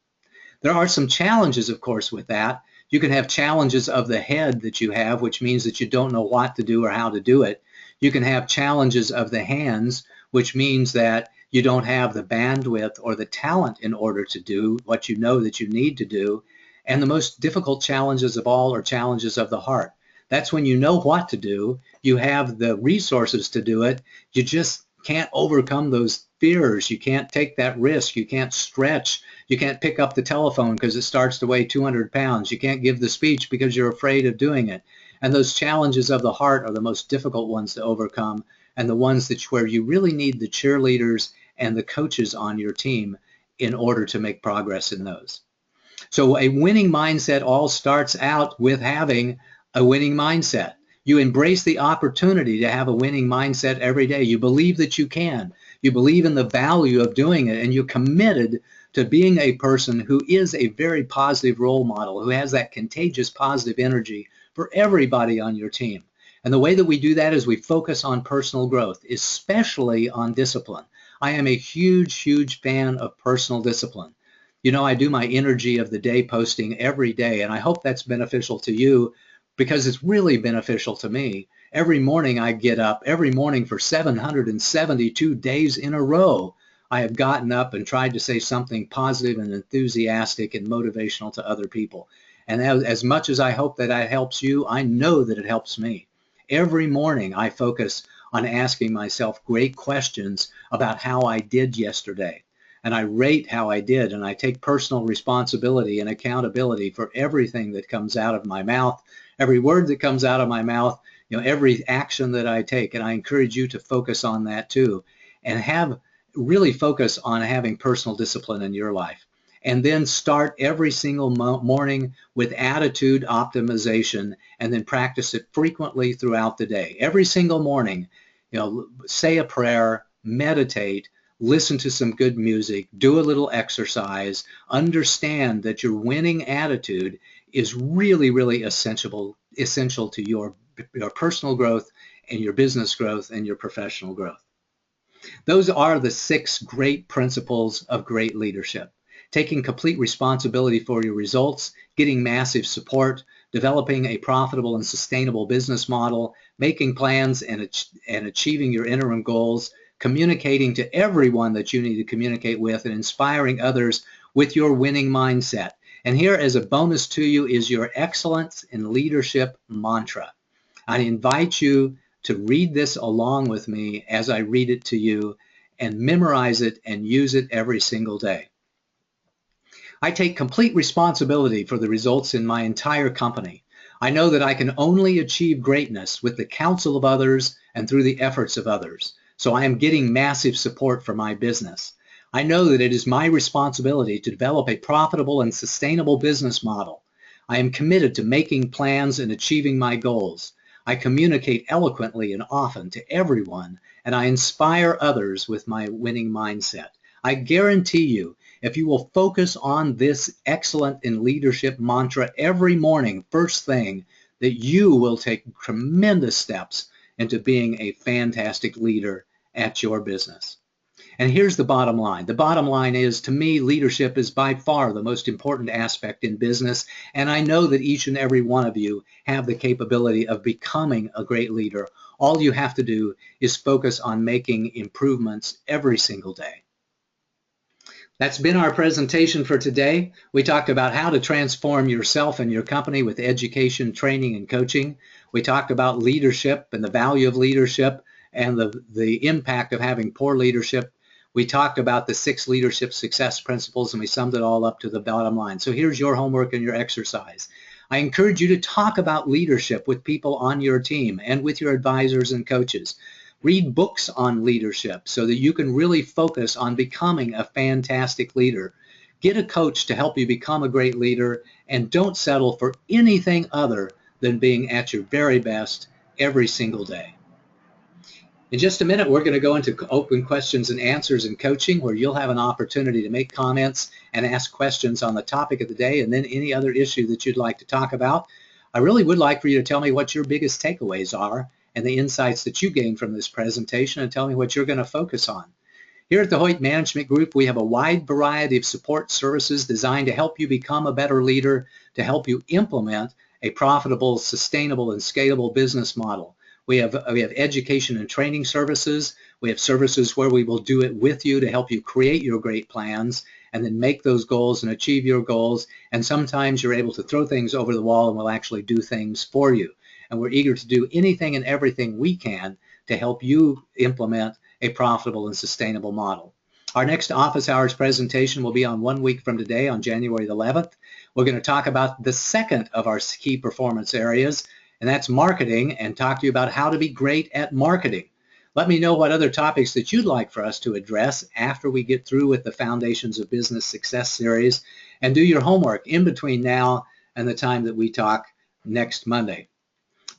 There are some challenges, of course, with that. You can have challenges of the head that you have, which means that you don't know what to do or how to do it. You can have challenges of the hands, which means that you don't have the bandwidth or the talent in order to do what you know that you need to do. And the most difficult challenges of all are challenges of the heart. That's when you know what to do, you have the resources to do it, you just can't overcome those fears, you can't take that risk, you can't stretch, you can't pick up the telephone because it starts to weigh 200 pounds, you can't give the speech because you're afraid of doing it. And those challenges of the heart are the most difficult ones to overcome, and the ones where you really need the cheerleaders and the coaches on your team in order to make progress in those. So a winning mindset all starts out with having a winning mindset. You embrace the opportunity to have a winning mindset every day. You believe that you can. You believe in the value of doing it, and you're committed to being a person who is a very positive role model, who has that contagious positive energy for everybody on your team. And the way that we do that is we focus on personal growth, especially on discipline. I am a huge, huge fan of personal discipline. You know, I do my energy of the day posting every day, and I hope that's beneficial to you because it's really beneficial to me. Every morning I get up, every morning for 772 days in a row, I have gotten up and tried to say something positive and enthusiastic and motivational to other people. And as much as I hope that that helps you, I know that it helps me. Every morning I focus on asking myself great questions about how I did yesterday. And I rate how I did, and I take personal responsibility and accountability for everything that comes out of my mouth, every word that comes out of my mouth, every action that I take. And I encourage you to focus on that too, and really focus on having personal discipline in your life. And then start every single morning with attitude optimization, and then practice it frequently throughout the day. Every single morning, say a prayer, meditate, listen to some good music, do a little exercise, understand that your winning attitude is really, really essential to your personal growth and your business growth and your professional growth. Those are the 6 great principles of great leadership. Taking complete responsibility for your results, getting massive support, developing a profitable and sustainable business model, making plans and achieving your interim goals, communicating to everyone that you need to communicate with, and inspiring others with your winning mindset. And here as a bonus to you is your excellence in leadership mantra. I invite you to read this along with me as I read it to you and memorize it and use it every single day. I take complete responsibility for the results in my entire company. I know that I can only achieve greatness with the counsel of others and through the efforts of others. So I am getting massive support for my business. I know that it is my responsibility to develop a profitable and sustainable business model. I am committed to making plans and achieving my goals. I communicate eloquently and often to everyone, and I inspire others with my winning mindset. I guarantee you, if you will focus on this excellent in leadership mantra every morning, first thing, that you will take tremendous steps into being a fantastic leader at your business. And here's the bottom line. The bottom line is, to me, leadership is by far the most important aspect in business, and I know that each and every one of you have the capability of becoming a great leader. All you have to do is focus on making improvements every single day. That's been our presentation for today. We talked about how to transform yourself and your company with education, training, and coaching. We talked about leadership and the value of leadership and the impact of having poor leadership. We talked about the 6 leadership success principles, and we summed it all up to the bottom line. So here's your homework and your exercise. I encourage you to talk about leadership with people on your team and with your advisors and coaches. Read books on leadership so that you can really focus on becoming a fantastic leader. Get a coach to help you become a great leader, and don't settle for anything other than being at your very best every single day. In just a minute, we're going to go into open questions and answers and coaching, where you'll have an opportunity to make comments and ask questions on the topic of the day and then any other issue that you'd like to talk about. I really would like for you to tell me what your biggest takeaways are and the insights that you gained from this presentation, and tell me what you're going to focus on. Here at the Hoyt Management Group, we have a wide variety of support services designed to help you become a better leader, to help you implement a profitable, sustainable, and scalable business model. We have education and training services. We have services where we will do it with you to help you create your great plans and then make those goals and achieve your goals. And sometimes you're able to throw things over the wall and we'll actually do things for you. And we're eager to do anything and everything we can to help you implement a profitable and sustainable model. Our next office hours presentation will be on 1 week from today, on January the 11th. We're going to talk about the second of our key performance areas, and that's marketing, and talk to you about how to be great at marketing. Let me know what other topics that you'd like for us to address after we get through with the Foundations of Business Success series, and do your homework in between now and the time that we talk next Monday.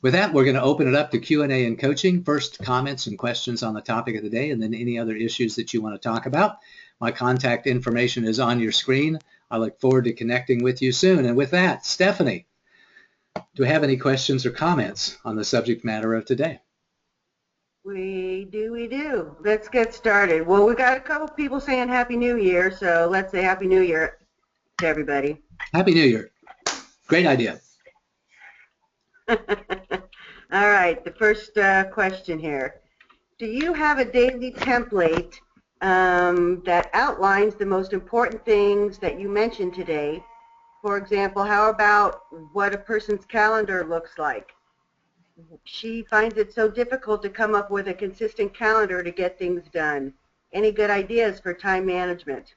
With that, we're going to open it up to Q&A and coaching. First, comments and questions on the topic of the day, and then any other issues that you want to talk about. My contact information is on your screen. I look forward to connecting with you soon. And with that, Stephanie, do we have any questions or comments on the subject matter of today? We do. Let's get started. Well, we got a couple people saying Happy New Year, so let's say Happy New Year to everybody. Happy New Year. Great idea. All right, the first question here. Do you have a daily template that outlines the most important things that you mentioned today? For example, how about what a person's calendar looks like? She finds it so difficult to come up with a consistent calendar to get things done. Any good ideas for time management?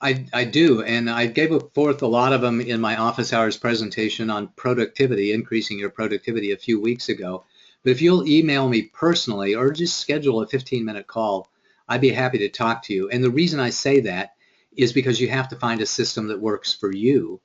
I do, and I gave forth a lot of them in my office hours presentation on productivity, increasing your productivity a few weeks ago. But if you'll email me personally or just schedule a 15-minute call, I'd be happy to talk to you. And the reason I say that is because you have to find a system that works for you.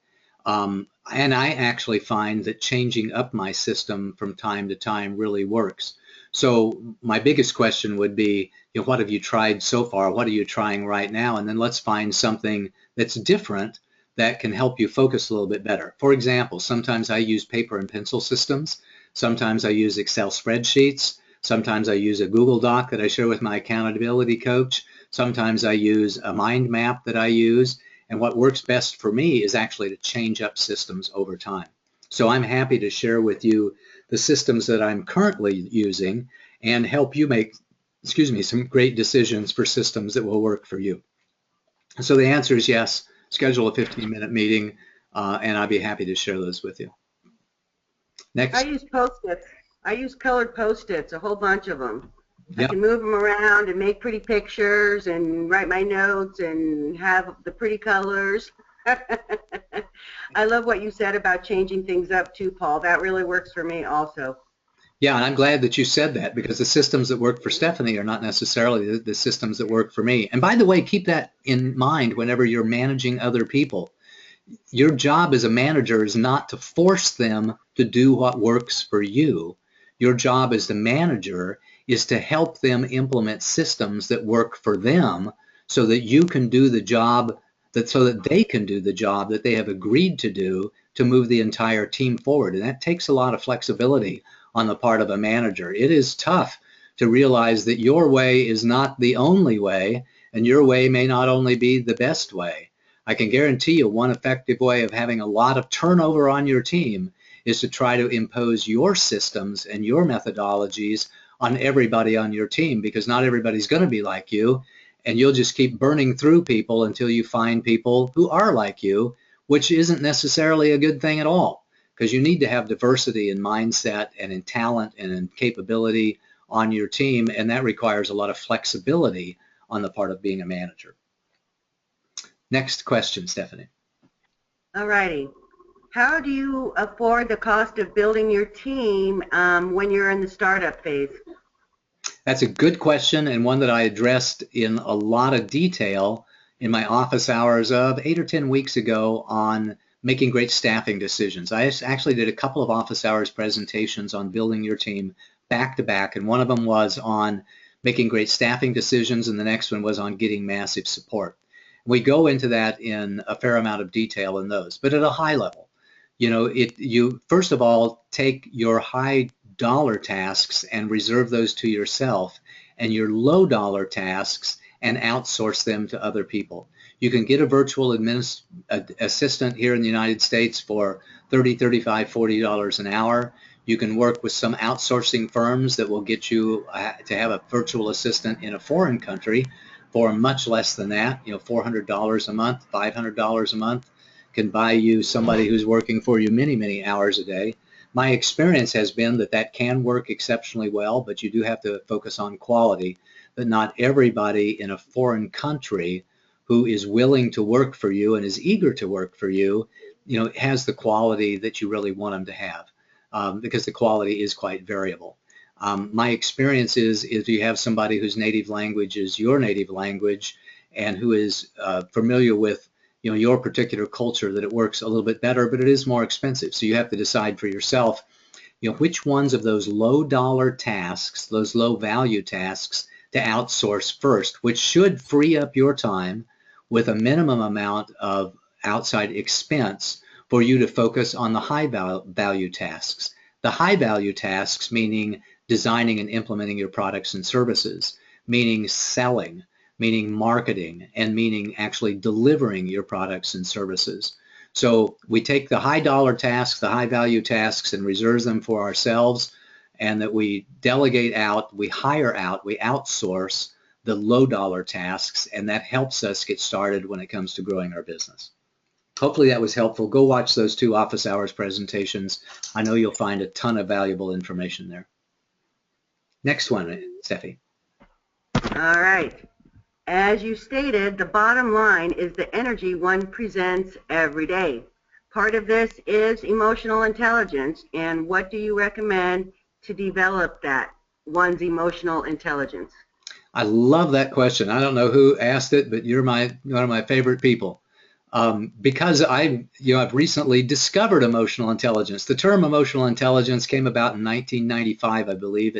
And I actually find that changing up my system from time to time really works. So my biggest question would be, what have you tried so far? What are you trying right now? And then let's find something that's different that can help you focus a little bit better. For example, sometimes I use paper and pencil systems. Sometimes I use Excel spreadsheets. Sometimes I use a Google Doc that I share with my accountability coach. Sometimes I use a mind map that I use. And what works best for me is actually to change up systems over time. So I'm happy to share with you the systems that I'm currently using and help you make, some great decisions for systems that will work for you. So the answer is yes. Schedule a 15-minute meeting, and I'd be happy to share those with you. Next. I use Post-its. I use colored Post-its, a whole bunch of them. Yep. I can move them around and make pretty pictures and write my notes and have the pretty colors. I love what you said about changing things up too, Paul. That really works for me also. Yeah, and I'm glad that you said that, because the systems that work for Stephanie are not necessarily the systems that work for me. And by the way, keep that in mind whenever you're managing other people. Your job as a manager is not to force them to do what works for you. Your job as the manager is to help them implement systems that work for them so that you can do the job, so that they can do the job that they have agreed to do to move the entire team forward. And that takes a lot of flexibility on the part of a manager. It is tough to realize that your way is not the only way, and your way may not only be the best way. I can guarantee you one effective way of having a lot of turnover on your team is to try to impose your systems and your methodologies on everybody on your team, because not everybody's going to be like you, and you'll just keep burning through people until you find people who are like you, which isn't necessarily a good thing at all, because you need to have diversity in mindset and in talent and in capability on your team, and that requires a lot of flexibility on the part of being a manager. Next question, Stephanie. All righty. How do you afford the cost of building your team when you're in the startup phase? That's a good question, and one that I addressed in a lot of detail in my office hours of 8 or 10 weeks ago on making great staffing decisions. I actually did a couple of office hours presentations on building your team back to back, and one of them was on making great staffing decisions, and the next one was on getting massive support. We go into that in a fair amount of detail in those, but at a high level, you first of all take your high dollar tasks and reserve those to yourself, and your low dollar tasks and outsource them to other people. You can get a virtual assistant here in the United States for $30, $35, $40 an hour. You can work with some outsourcing firms that will get you to have a virtual assistant in a foreign country for much less than that. $400 a month, $500 a month can buy you somebody who's working for you many, many hours a day. My experience has been that that can work exceptionally well, but you do have to focus on quality, that not everybody in a foreign country who is willing to work for you and is eager to work for you, has the quality that you really want them to have, because the quality is quite variable. My experience is if you have somebody whose native language is your native language and who is familiar with your particular culture, that it works a little bit better, but it is more expensive. So you have to decide for yourself, which ones of those low dollar tasks, those low value tasks, to outsource first, which should free up your time with a minimum amount of outside expense for you to focus on the high value tasks. The high value tasks meaning designing and implementing your products and services, meaning selling, meaning marketing, and meaning actually delivering your products and services. So we take the high dollar tasks, the high value tasks, and reserve them for ourselves, and that we delegate out, we hire out, we outsource the low dollar tasks, and that helps us get started when it comes to growing our business. Hopefully that was helpful. Go watch those 2 office hours presentations. I know you'll find a ton of valuable information there. Next one, Steffi. All right. As you stated, the bottom line is the energy one presents every day. Part of this is emotional intelligence, and what do you recommend to develop that, one's emotional intelligence? I love that question. I don't know who asked it, but you're one of my favorite people. Because I've recently discovered emotional intelligence. The term emotional intelligence came about in 1995, I believe,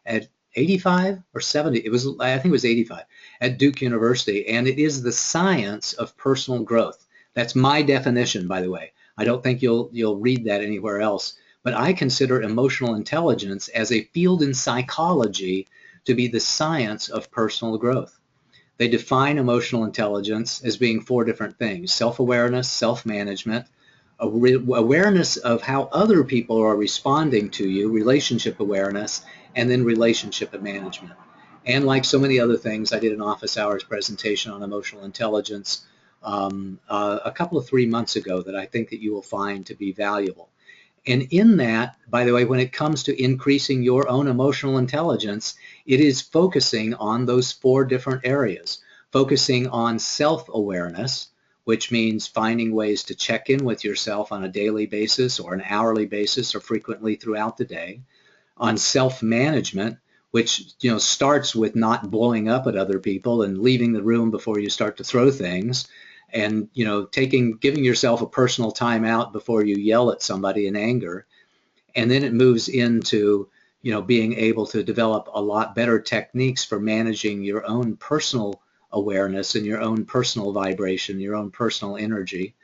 at 85 or 70. I think it was 85 at Duke University, and it is the science of personal growth. That's my definition, by the way. I don't think you'll read that anywhere else, but I consider emotional intelligence as a field in psychology to be the science of personal growth. They define emotional intelligence as being 4 different things: self-awareness, self-management, awareness of how other people are responding to you, relationship awareness, and then relationship management. And like so many other things, I did an office hours presentation on emotional intelligence a couple of 3 months ago that I think that you will find to be valuable. And in that, by the way, when it comes to increasing your own emotional intelligence, it is focusing on those 4 different areas. Focusing on self-awareness, which means finding ways to check in with yourself on a daily basis or an hourly basis or frequently throughout the day. On self-management, which starts with not blowing up at other people and leaving the room before you start to throw things, and giving yourself a personal time out before you yell at somebody in anger. And then it moves into being able to develop a lot better techniques for managing your own personal awareness and your own personal vibration, your own personal energy.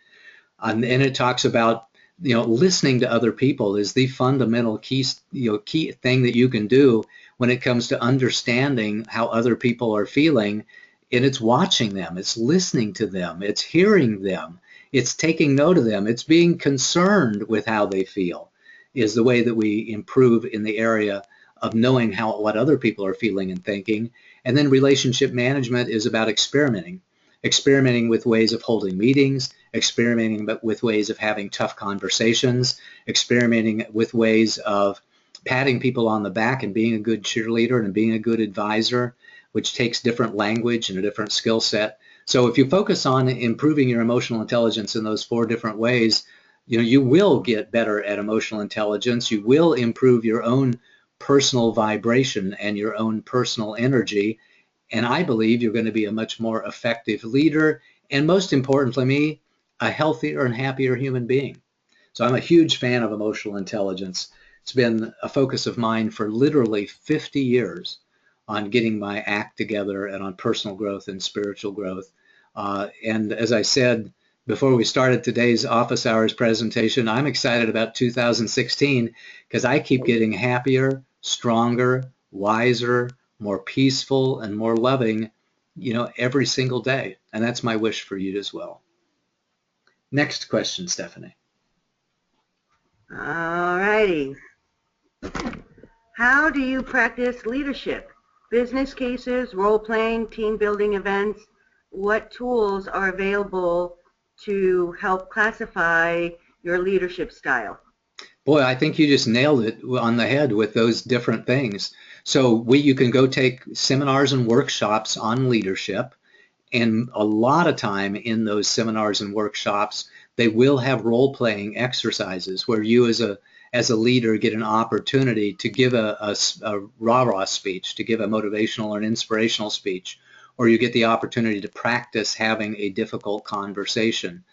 And it talks about listening to other people is the fundamental key thing that you can do when it comes to understanding how other people are feeling. And it's watching them, it's listening to them, it's hearing them, it's taking note of them, it's being concerned with how they feel, is the way that we improve in the area of knowing what other people are feeling and thinking. And then relationship management is about experimenting with ways of holding meetings, experimenting with ways of having tough conversations, experimenting with ways of patting people on the back and being a good cheerleader and being a good advisor, which takes different language and a different skill set. So if you focus on improving your emotional intelligence in those 4 different ways, you will get better at emotional intelligence. You will improve your own personal vibration and your own personal energy. And I believe you're going to be a much more effective leader, and most importantly, me, a healthier and happier human being. So I'm a huge fan of emotional intelligence. It's been a focus of mine for literally 50 years on getting my act together and on personal growth and spiritual growth. And as I said before we started today's office hours presentation, I'm excited about 2016 because I keep getting happier, stronger, wiser, more peaceful, and more loving, every single day. And that's my wish for you as well. Next question, Stephanie. All righty. How do you practice leadership? Business cases, role-playing, team-building events? What tools are available to help classify your leadership style? Boy, I think you just nailed it on the head with those different things. So you can go take seminars and workshops on leadership, and a lot of time in those seminars and workshops, they will have role-playing exercises where you as a leader get an opportunity to give a rah-rah speech, to give a motivational or an inspirational speech, or you get the opportunity to practice having a difficult conversation.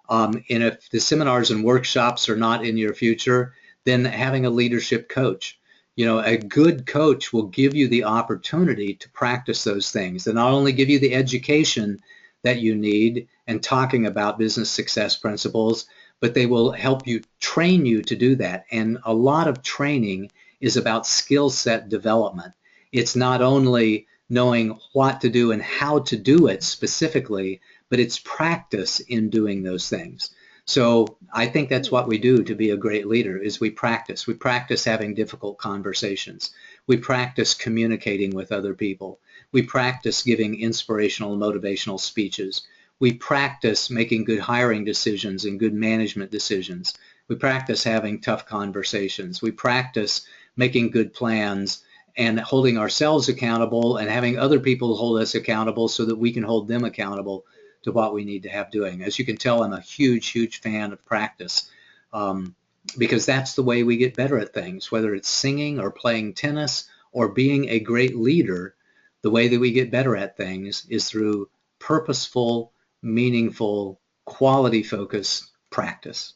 And if the seminars and workshops are not in your future, then having a leadership coach. A good coach will give you the opportunity to practice those things. They not only give you the education that you need and talking about business success principles, but they will help you train you to do that. And a lot of training is about skill set development. It's not only knowing what to do and how to do it specifically, but it's practice in doing those things. So I think that's what we do to be a great leader is we practice. We practice having difficult conversations. We practice communicating with other people. We practice giving inspirational and motivational speeches. We practice making good hiring decisions and good management decisions. We practice having tough conversations. We practice making good plans and holding ourselves accountable and having other people hold us accountable so that we can hold them accountable to what we need to have doing. As you can tell, I'm a huge, huge fan of practice because that's the way we get better at things, whether it's singing or playing tennis or being a great leader. The way that we get better at things is through purposeful, meaningful, quality-focused practice.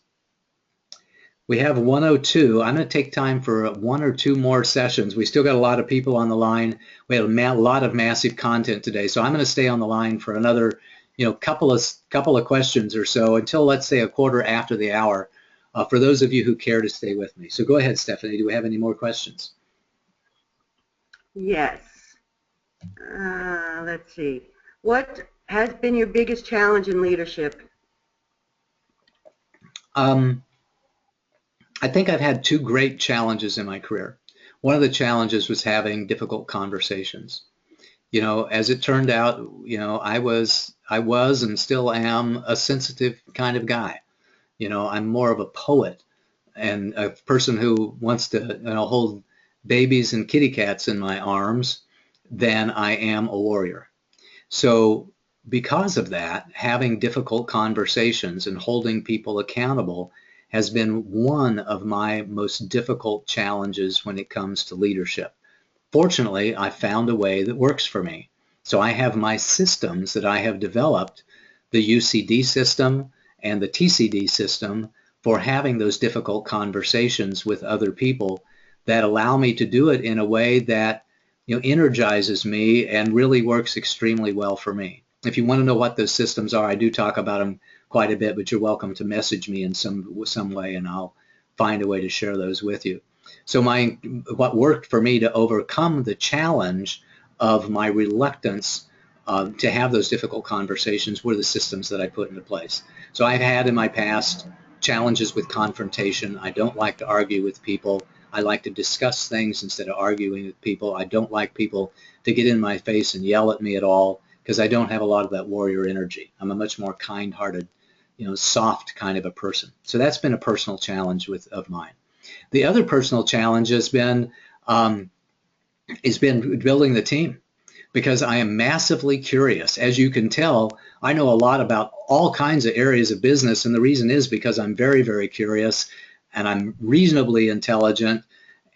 We have 102. I'm going to take time for 1 or 2 more sessions. We still got a lot of people on the line. We had a lot of massive content today, so I'm going to stay on the line for another couple of questions or so until, let's say, a quarter after the hour for those of you who care to stay with me. So go ahead, Stephanie. Do we have any more questions? Yes. Let's see. What has been your biggest challenge in leadership? Um, I think I've had two great challenges in my career. One of the challenges was having difficult conversations. As it turned out, I was and still am a sensitive kind of guy. I'm more of a poet and a person who wants to, hold babies and kitty cats in my arms than I am a warrior. So because of that, having difficult conversations and holding people accountable has been one of my most difficult challenges when it comes to leadership. Fortunately, I found a way that works for me. So I have my systems that I have developed, the UCD system and the TCD system, for having those difficult conversations with other people that allow me to do it in a way that energizes me and really works extremely well for me. If you want to know what those systems are, I do talk about them quite a bit, but you're welcome to message me in some way, and I'll find a way to share those with you. So what worked for me to overcome the challenge of my reluctance to have those difficult conversations were the systems that I put into place. So I've had in my past challenges with confrontation. I don't like to argue with people. I like to discuss things instead of arguing with people. I don't like people to get in my face and yell at me at all because I don't have a lot of that warrior energy. I'm a much more kind-hearted, soft kind of a person. So that's been a personal challenge of mine. The other personal challenge has been building the team because I am massively curious. As you can tell, I know a lot about all kinds of areas of business, and the reason is because I'm very, very curious and I'm reasonably intelligent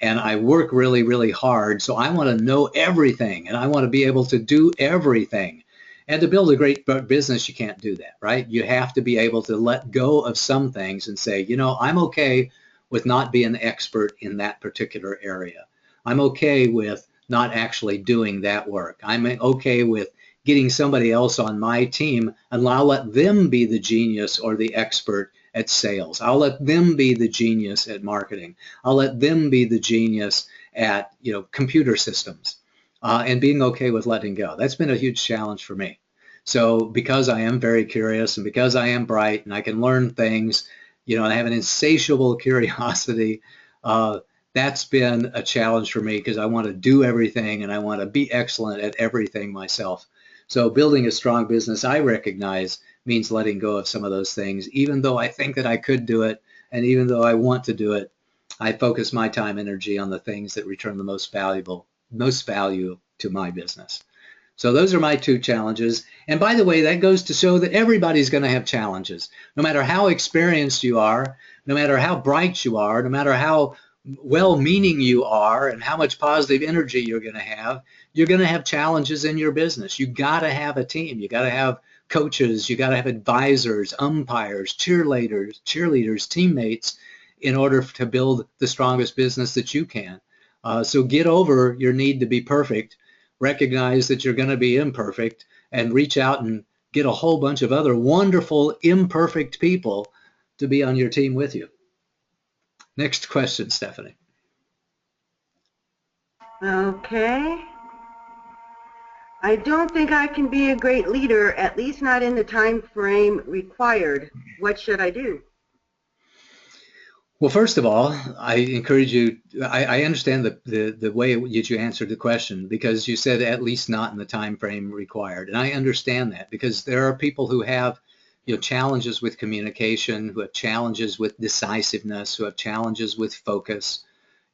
and I work really, really hard. So I want to know everything and I want to be able to do everything. And to build a great business, you can't do that, right? You have to be able to let go of some things and say, I'm okay with not being an expert in that particular area. I'm okay with not actually doing that work. I'm okay with getting somebody else on my team and I'll let them be the genius or the expert at sales. I'll let them be the genius at marketing. I'll let them be the genius at computer systems and being okay with letting go. That's been a huge challenge for me. So because I am very curious and because I am bright and I can learn things, and I have an insatiable curiosity, that's been a challenge for me because I want to do everything and I want to be excellent at everything myself. So building a strong business, I recognize, means letting go of some of those things. Even though I think that I could do it and even though I want to do it, I focus my time and energy on the things that return the most value to my business. So those are my two challenges. And by the way, that goes to show that everybody's going to have challenges. No matter how experienced you are, no matter how bright you are, no matter how well-meaning you are and how much positive energy you're going to have challenges in your business. You got to have a team. You got to have coaches. You got to have advisors, umpires, cheerleaders, teammates in order to build the strongest business that you can. So get over your need to be perfect. Recognize that you're going to be imperfect and reach out and get a whole bunch of other wonderful, imperfect people to be on your team with you. Next question, Stephanie. Okay. I don't think I can be a great leader, at least not in the time frame required. What should I do? Well, first of all, I encourage you, I understand the way that you answered the question because you said at least not in the time frame required. And I understand that because there are people who have challenges with communication, who have challenges with decisiveness, who have challenges with focus,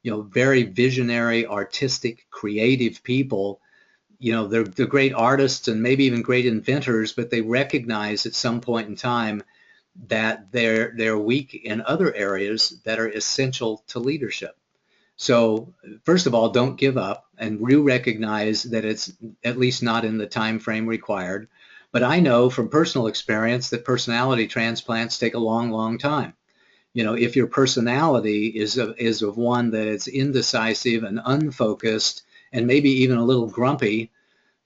very visionary, artistic, creative people. They're great artists and maybe even great inventors, but they recognize at some point in time that they're weak in other areas that are essential to leadership. So first of all, don't give up and recognize that it's at least not in the time frame required. But I know from personal experience that personality transplants take a long, long time. If your personality is of one that is indecisive and unfocused and maybe even a little grumpy,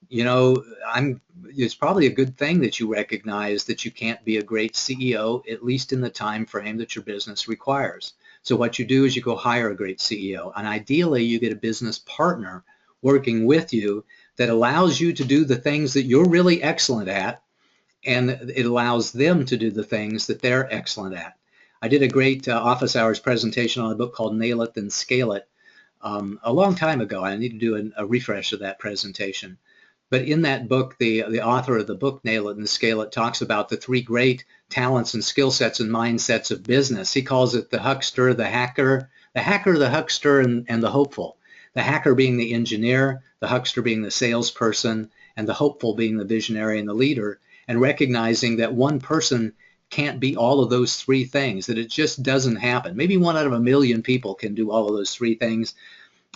it's probably a good thing that you recognize that you can't be a great CEO, at least in the time frame that your business requires. So what you do is you go hire a great CEO, and ideally you get a business partner working with you that allows you to do the things that you're really excellent at, and it allows them to do the things that they're excellent at. I did a great office hours presentation on a book called Nail It, Then Scale It a long time ago. I need to do a refresh of that presentation. But in that book, the author of the book, Nail It and Scale It, talks about the three great talents and skill sets and mindsets of business. He calls it the huckster, the hacker, the huckster, and the hopeful. The hacker being the engineer, the huckster being the salesperson, and the hopeful being the visionary and the leader, and recognizing that one person can't be all of those three things, that it just doesn't happen. Maybe 1 out of 1,000,000 people can do all of those three things,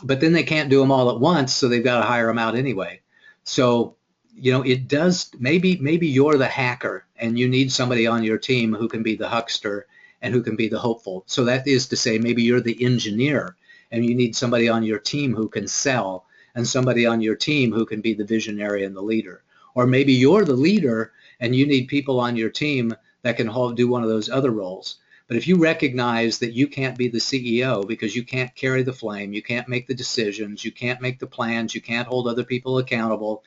but then they can't do them all at once, so they've got to hire them out anyway. So, it does, maybe you're the hacker and you need somebody on your team who can be the huckster and who can be the hopeful. So that is to say, maybe you're the engineer and you need somebody on your team who can sell and somebody on your team who can be the visionary and the leader. Or maybe you're the leader and you need people on your team that can do one of those other roles. But if you recognize that you can't be the CEO because you can't carry the flame, you can't make the decisions, you can't make the plans, you can't hold other people accountable,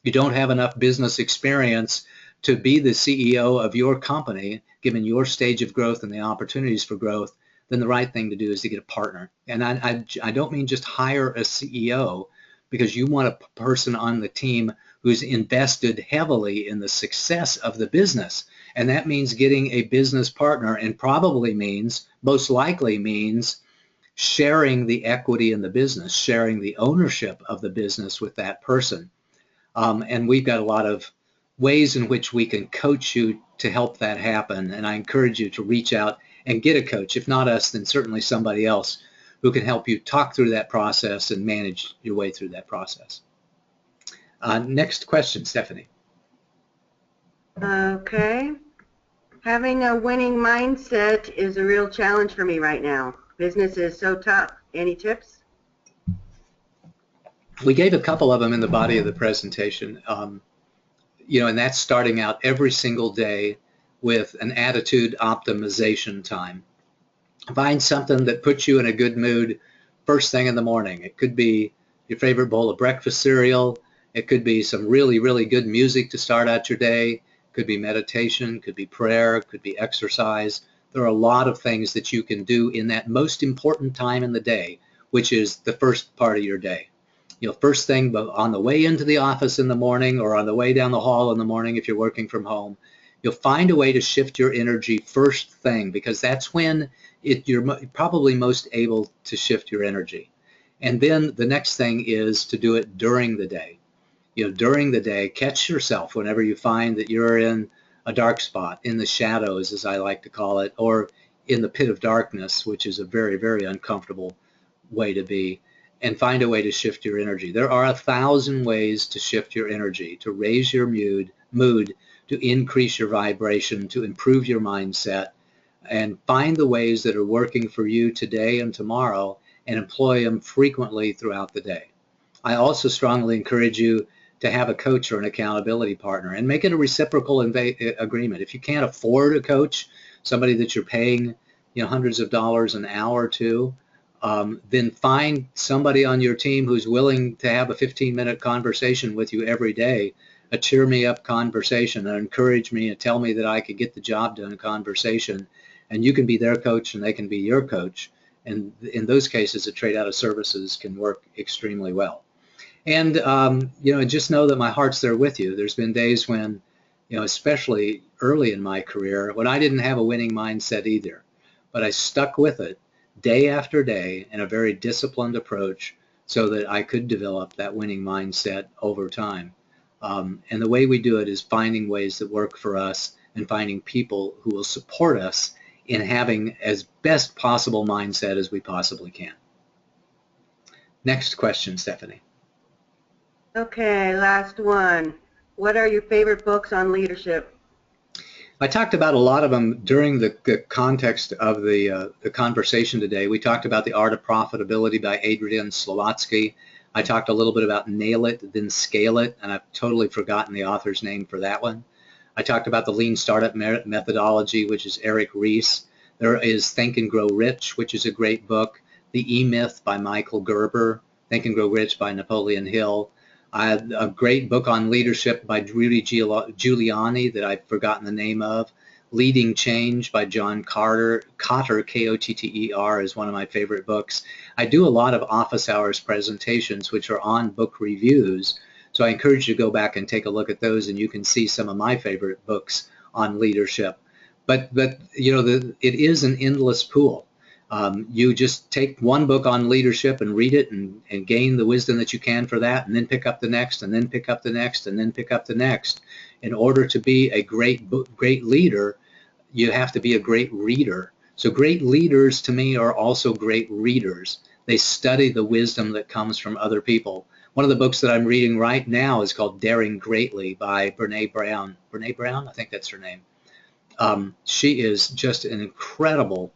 you don't have enough business experience to be the CEO of your company, given your stage of growth and the opportunities for growth, then the right thing to do is to get a partner. And I don't mean just hire a CEO, because you want a person on the team who's invested heavily in the success of the business. And that means getting a business partner, and probably means, most likely means, sharing the equity in the business, sharing the ownership of the business with that person. And we've got a lot of ways in which we can coach you to help that happen. And I encourage you to reach out and get a coach. If not us, then certainly somebody else who can help you talk through that process and manage your way through that process. Next question, Stephanie. Okay. Having a winning mindset is a real challenge for me right now. Business is so tough. Any tips? We gave a couple of them in the body of the presentation, and that's starting out every single day with an attitude optimization time. Find something that puts you in a good mood first thing in the morning. It could be your favorite bowl of breakfast cereal. It could be some really, really good music to start out your day. It could be meditation, could be prayer, could be exercise. There are a lot of things that you can do in that most important time in the day, which is the first part of your day. First thing on the way into the office in the morning, or on the way down the hall in the morning if you're working from home, you'll find a way to shift your energy first thing, because that's when you're probably most able to shift your energy. And then the next thing is to do it during the day. During the day, catch yourself whenever you find that you're in a dark spot, in the shadows, as I like to call it, or in the pit of darkness, which is a very, very uncomfortable way to be, and find a way to shift your energy. There are 1,000 ways to shift your energy, to raise your mood, to increase your vibration, to improve your mindset, and find the ways that are working for you today and tomorrow and employ them frequently throughout the day. I also strongly encourage you to have a coach or an accountability partner, and make it a reciprocal agreement. If you can't afford a coach, somebody that you're paying hundreds of dollars an hour to, then find somebody on your team who's willing to have a 15-minute conversation with you every day, a cheer me up conversation, an encourage me and tell me that I could get the job done conversation, and you can be their coach and they can be your coach. And in those cases, a trade out of services can work extremely well. And just know that my heart's there with you. There's been days when, especially early in my career, when I didn't have a winning mindset either, but I stuck with it day after day in a very disciplined approach so that I could develop that winning mindset over time. And the way we do it is finding ways that work for us and finding people who will support us in having as best possible mindset as we possibly can. Next question, Stephanie. Okay, last one. What are your favorite books on leadership? I talked about a lot of them during the context of the conversation today. We talked about The Art of Profitability by Adrian Slowatsky. I talked a little bit about Nail It, Then Scale It, and I've totally forgotten the author's name for that one. I talked about the Lean Startup Methodology, which is Eric Ries. There is Think and Grow Rich, which is a great book. The E-Myth by Michael Gerber. Think and Grow Rich by Napoleon Hill. I had a great book on leadership by Rudy Giuliani that I've forgotten the name of. Leading Change by John Kotter, K-O-T-T-E-R, is one of my favorite books. I do a lot of office hours presentations, which are on book reviews. So I encourage you to go back and take a look at those, and you can see some of my favorite books on leadership. But you know, it is an endless pool. You just take one book on leadership and read it and gain the wisdom that you can for that, and then pick up the next, and then pick up the next, and then pick up the next. In order to be a great leader, you have to be a great reader. So great leaders to me are also great readers. They study the wisdom that comes from other people. One of the books that I'm reading right now is called Daring Greatly by Brene Brown. Brene Brown, I think that's her name. She is just an incredible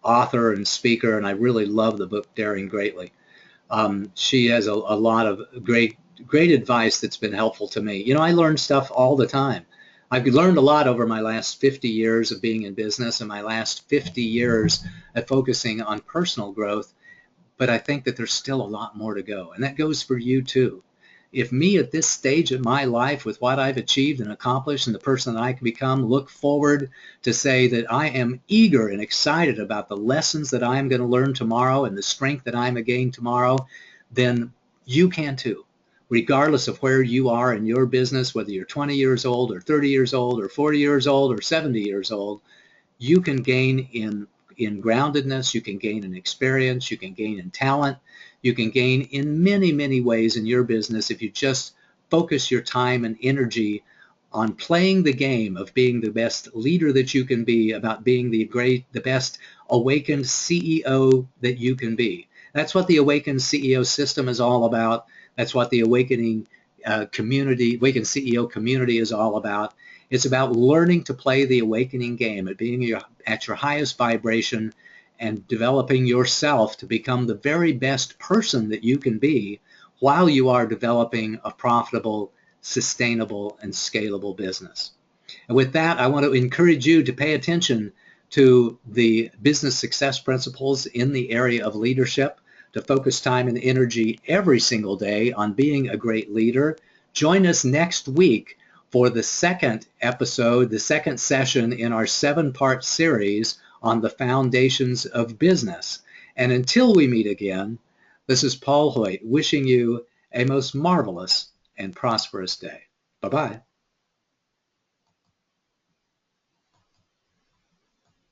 author and speaker, and I really love the book Daring Greatly. She has a lot of great advice that's been helpful to me. You know, I learn stuff all the time. I've learned a lot over my last 50 years of being in business and my last 50 years of focusing on personal growth, but I think that there's still a lot more to go, and that goes for you too. If me at this stage of my life, with what I've achieved and accomplished and the person that I can become, look forward to say that I am eager and excited about the lessons that I am going to learn tomorrow and the strength that I'm going to gain tomorrow, then you can too. Regardless of where you are in your business, whether you're 20 years old or 30 years old or 40 years old or 70 years old, you can gain in groundedness, you can gain in experience, you can gain in talent, you can gain in many, many ways in your business if you just focus your time and energy on playing the game of being the best leader that you can be, about being the best awakened CEO that you can be. That's what the Awakened CEO system is all about. That's what the Awakened CEO community is all about. It's about learning to play the awakening game, at being at your highest vibration and developing yourself to become the very best person that you can be while you are developing a profitable, sustainable, and scalable business. And with that, I want to encourage you to pay attention to the business success principles in the area of leadership, to focus time and energy every single day on being a great leader. Join us next week for the second episode, the second session in our 7-part series on the foundations of business. And until we meet again, this is Paul Hoyt wishing you a most marvelous and prosperous day. Bye-bye.